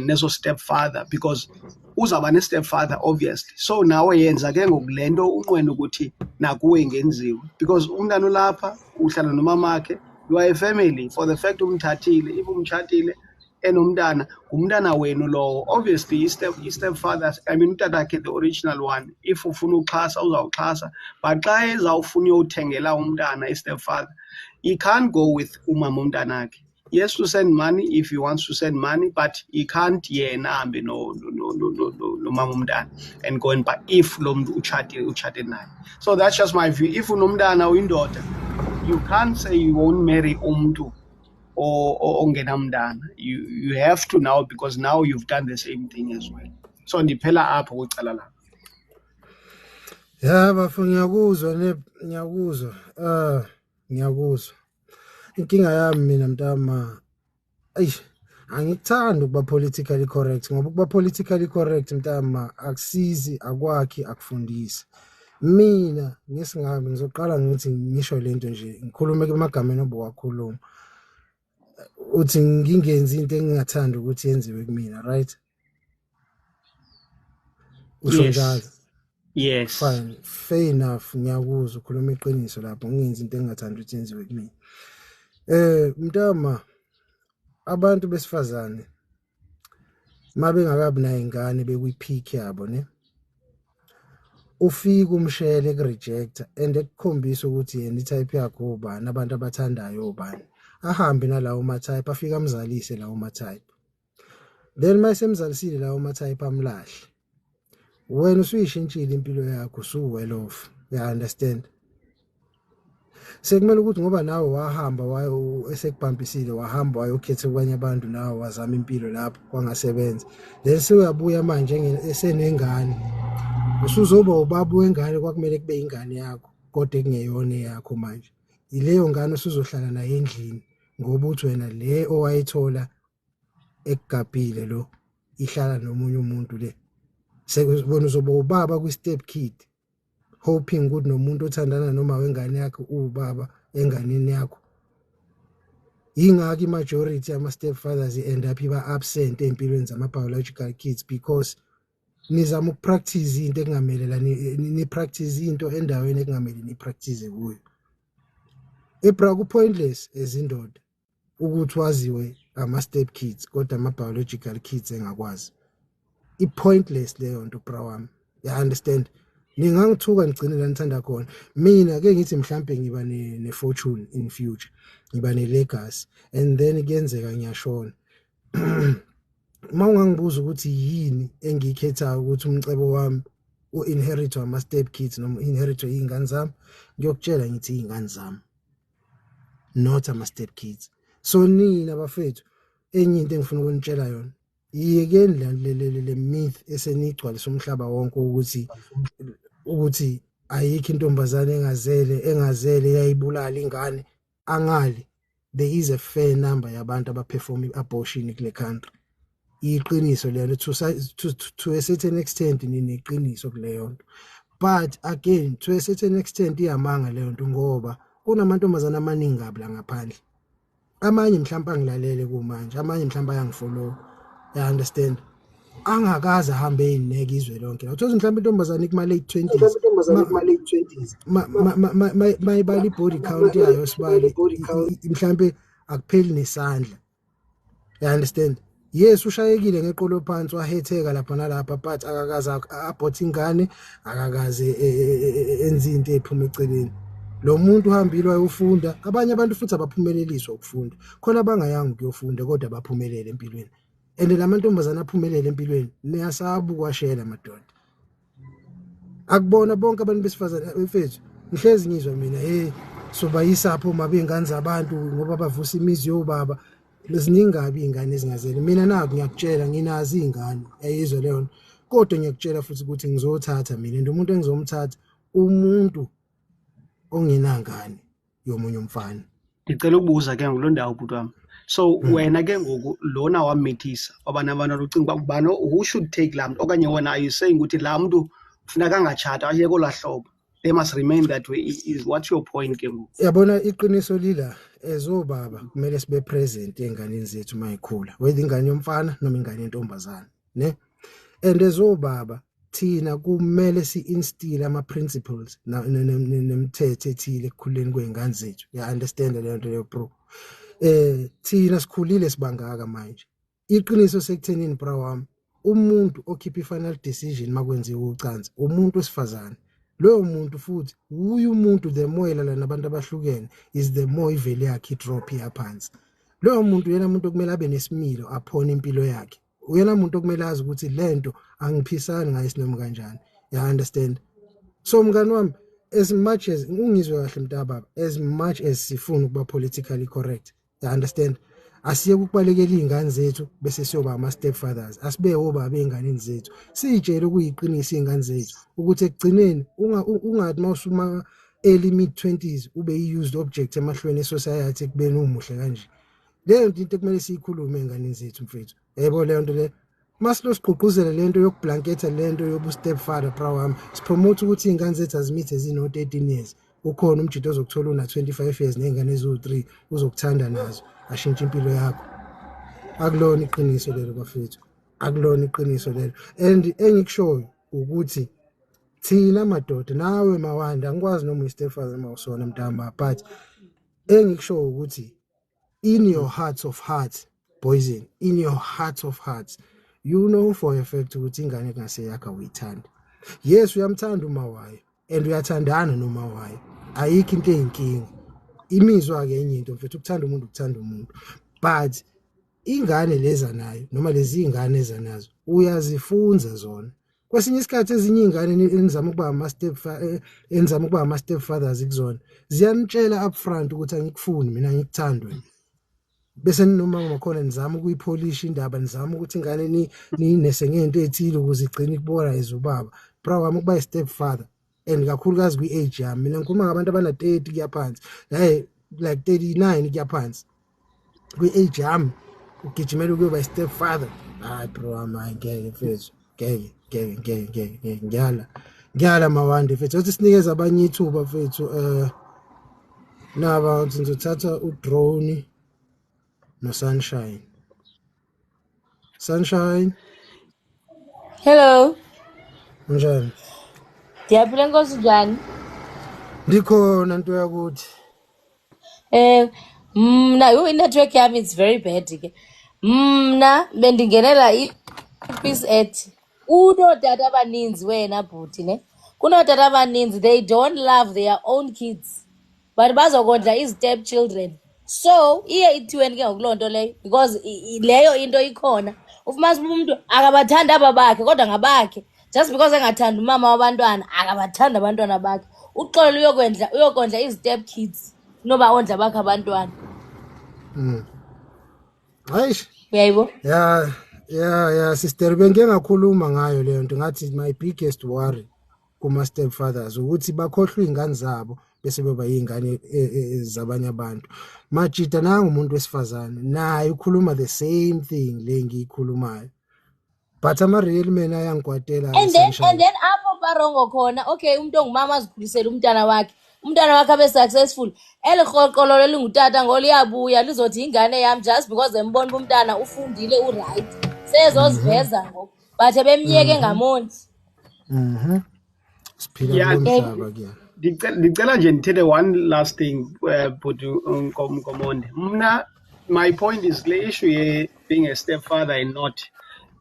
neso stepfather because uzaba ne-stepfather obviously so nawe yenza ke ngokulento unqwena ukuthi nakuwe ingenziwa because umntana ulapha uhlala nomamakhe you are a family for the fact umthathile if umtshatile enomntana ngumntana wenu lowo obviously i-stepfather I mean utatakhe the original one if ufuna uxhasa uzawuxhasa but xa ezawufuna uyothengela umntana i-stepfather he can't go with umama umntanakhe. Yes, to send money if he wants to send money, but he can't yena hambe no mama umntana and go and buy if lo muntu uchate naye. So that's just my view. If unomntana uyindoda, you can't say you won't marry umuntu or ongenamntana. You have to now because now you've done the same thing as well. So ndiphela apho kucala la. Yeah, bafuna ngiyakuzwa. Inkinga yami mina mntama angikuthandi ukuba politically correct ngoba ukuba politically correct mntama akusizi akwakhi akufundisi. Mina ngesingami ngizoqala ngithi ngisho lento nje ngikhulume emagameni obuwakhuluma uthi ngingenzi into engingathanda ukuthi yenziwe kumina right usho njalo. Yes, fine fair enough ngiyakuzwa ukhuluma iqiniso lapho ngingenzi into engingathanda ukuthi yenziwe kumina. Mntama abantu besifazane mabengakabi nayo ingane bekwi-peak yabo ne ufika umshele ku-rejecta and ekukhombisa ukuthi yena i-type yakho ubani abantu abathandayo ubani ahambe nalawo ma-type afike amzalise lawo ma-type then mayesemzalisile lawo ma-type amlahle wena usuyishintshile impilo yakho usu-well off ya understand sekumele ukuthi ngoba nawe wahamba wayo esekubhampisile wahamba wayokhetha kwanye abantu nawe wazama impilo lapho kwangasebenza then seyabuya manje esenengane usuzoba ubaba wengane kwakumele kube ingane yakho kodwa kungeyona yakho manje ileyo ngane usuzohlala nayo endlini ngoba uthi wena le owayithola ekugabhile lo ihlala nomunye umuntu le sekubona uzoba ubaba kwi-step kid hoping ukuthi nomuntu othandana noma wengane yakho ubaba enganeni yakho ingaki majority ama-step fathers end up iba absent empilweni zama-biological kids because nizama ukupractice into ekungamelelani ni-practice into endaweni ekungamele ni-practice kuyo ku-pointless ezindoda ukuthi waziwe ama-step kids kodwa ama-biological kids engakwazi i-pointless leyo nto bra wami ya understand ningangithuka ngigcine la nithanda khona mina ke ngithi mhlambe ngiba ne-fortune in future ngiba ne-legacy and then kuyenzeka ngiyashona uma ungangibuza ukuthi yini engiyikhethayo ukuthi umcebo wami u-inheritwe ama-step kids noma u-inheritwe iy'ngane zami ngiyokutshela ngithi iy'ngane zami not ama-step kids so nina bafethu enye into engifuna ukunitshela yona yiyekeni le myth esenigcwalisa umhlaba wonke ukuthi ayikho intombazane engazele yayibulala ingane angali there is a fair number yabantu abaperform i-abortion kule country iqiniso leyo to a certain extent nineqiniso kuleyo nto but again to a certain extent iyamanga leyo nto ngoba kunamantombazana amaningi abla ngaphandle amanye mhlawumbe angilalele kumanje amanye mhlawumbe ayangifollow I understand angakaze ahambe eyineke izwe lonke uthola mhlawumbe intombazane kuma late 20s mayibali body count yayo sibali mhlawumbe akupheli nesandla I understand yes ushayekile ngeqolo phansi wahetheka lapha nalapha but akakaze abort ingane akakaze enza into ephuma eceleni lo muntu uhambile wayofunda abanye abantu futhi abaphumeleliswa ukufunda khona abangayanga ukuyofunda kodwa baphumelele empilweni and lamantombazana aphumelele empilweni niyasabu kwashela madoda akubona bonke abantu besifazana befethu ngihlezi ngizwa mina soba yisapho mabe ingane zabantu ngoba bavusa imizi yobaba leziningabi ingane ezingazeli mina naku ngiyakutshela nginazi ingane ayizwe leyo kodwa ngiyakutshela futhi ukuthi ngizothatha mina umuntu engizomthatha umuntu ongenangane yomunye umfana ngicela ukubuza ke ngilondawo bhuti wami so wena ke ngoku lona wamithisa abana abantu ucinga ubani who should take la muntu okanye wena are you saying ukuthi la muntu kufuneka angachata ayeke olahlobo they must remain that way is what's your point ke ngoku yabona iqiniso lila ezobaba kumele sibe present enganeni zethu mayikhula whether ingane yomfana noma ingane yentombazana ne and ezobaba thina kumele si-instill ama-principles nemithetho ethile ekukhuleni kwey'ngane zethu ya-understand leyo nto leyo bro thina sikhulile sibangaka manje iqiniso sekuthenini bra wami umuntu okhipha i-final decision makwenziwa ucansi umuntu wesifazane loyo muntu futhi uyu umuntu the more elala nabantu abahlukene is the more ivele yakhe idrop yaphansi loyo muntu yena umuntu okumele abe nesimilo aphone impilo yakhe uyena umuntu okumele azi ukuthi lento angiphisani ngayo isinoma kanjani ya understand so mngani wami as much as ungizwe kahle mntababa as much as sifuna ukuba politically correct ya understand asiye ukubalekela izingane zethu bese siyoba ama stepfathers asibe obaba enganeni zethu sitshele ukuyiqinisa izingane zethu ukuthi ekugcineni ungathi mawusuma early mid 20s ube i-used object emahlweni esociety ekubeni umuhle kanje leyo into kumele siyikhulume enganeni zethu mfethu yebo leyo nto le masilo siqhuquzela lento yokublanketha lento yobu stepfather bra wami sipromote ukuthi izingane zethu azimithe zino 13 years ukhona umjito ozokuthola una 25 years nezingane eziwu3 uzokuthanda nazo ashintsha impilo yakho akulona iqiniso lelo bafethu akulona iqiniso lelo and engikushoyo ukuthi thina madoda nawe mawanda angikwazi noma uStepfather mawusona mntamba but engikushoyo ukuthi in your hearts of hearts boys in your hearts of hearts you know for a fact ukuthi ingane kungaseyakha uyithanda. Yes, uyamthanda uma wayo and uyathandana noma wayo. Ayikho into eyinkinga. Imizwa ke enye into mfethu ukuthanda umuntu. But ingane leza nayo noma lezi ingane ezanazo uyazifunza zona. Kwesinye isikhathi ezinye ingane enizama ukuba ama step fathers kuzona ziyanitshela upfront ukuthi angikufuni mina ngikuthandwe. Bese noma ngakhona nizama ukuyipolish indaba nizama ukuthi ingane ninese ngento ethile ukuze igcine ikubona ezubaba. Bro wami ukuba step father and kakhulukazi kwi-age yami mina ngikhuluma ngabantu abana 30 kuya phansi like 39 kuya phansi kwi-age yami ugijimela ukuba step father. Hayi bro ngeke mfethu ngeke ngiyala mawande mfethu uthi sinikeza abanye ithuba mfethu naba ngizothatha udrone no Sunshine. Hello. Njani? Ndiyaphila Nkosi njani? Ndikhona nto yakuthi. Mna i-network yami it's very bad ke. Mna bendingenela i-peace act. Kunotata abaninzi wena bhuti ne. Kunotata abaninzi they don't love their own kids. But bazokondla i-step children. So iye ithiweni ke ngokuloo nto leyo because leyo into ikhona. Ufumanise umuntu akabathandi aba bakhe kodwa ngabakhe. Just because engathanda umama wabantwana akabathanda abantwana bakhe. Uxolo uyokondla i-step kids noba ondla bakhe abantwana. Hayish. Uyayibo? Yeah sister bengeke ngakhuluma ngayo leyo nto ngathi my biggest worry kuma step fathers ukuthi bakhohlwa izingane zabo bese beba yingane zabanye abantu. Majida nanga umuntu wesifazane naye ukhuluma the same thing le ngiyikhulumayo. But ama real men ayangikwatela and then apho barongo khona okay umuntu ongumama azikhulisela umntana wakhe abe successful eliqoqolo lelingutata ngoliyabuya lizothi ingane yami just because embona umntana ufundile uright sezoziveza ngoku but bemnyeke ngamonti. Siphila ngomhlaba kuyana. Ndicela nje ndithethe one last thing but Nkomonde. Mna my point is the issue ye being a stepfather and not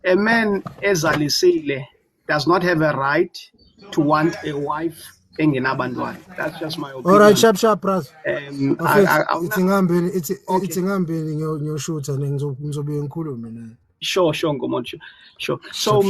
a man ezalisile does not have a right to want a wife engenabantwana. That's just my opinion. All right, sharp bros. It's ingambeni ngiyoshuta ngizobe ngikhulume naye. Sure Nkomonde. Sure. So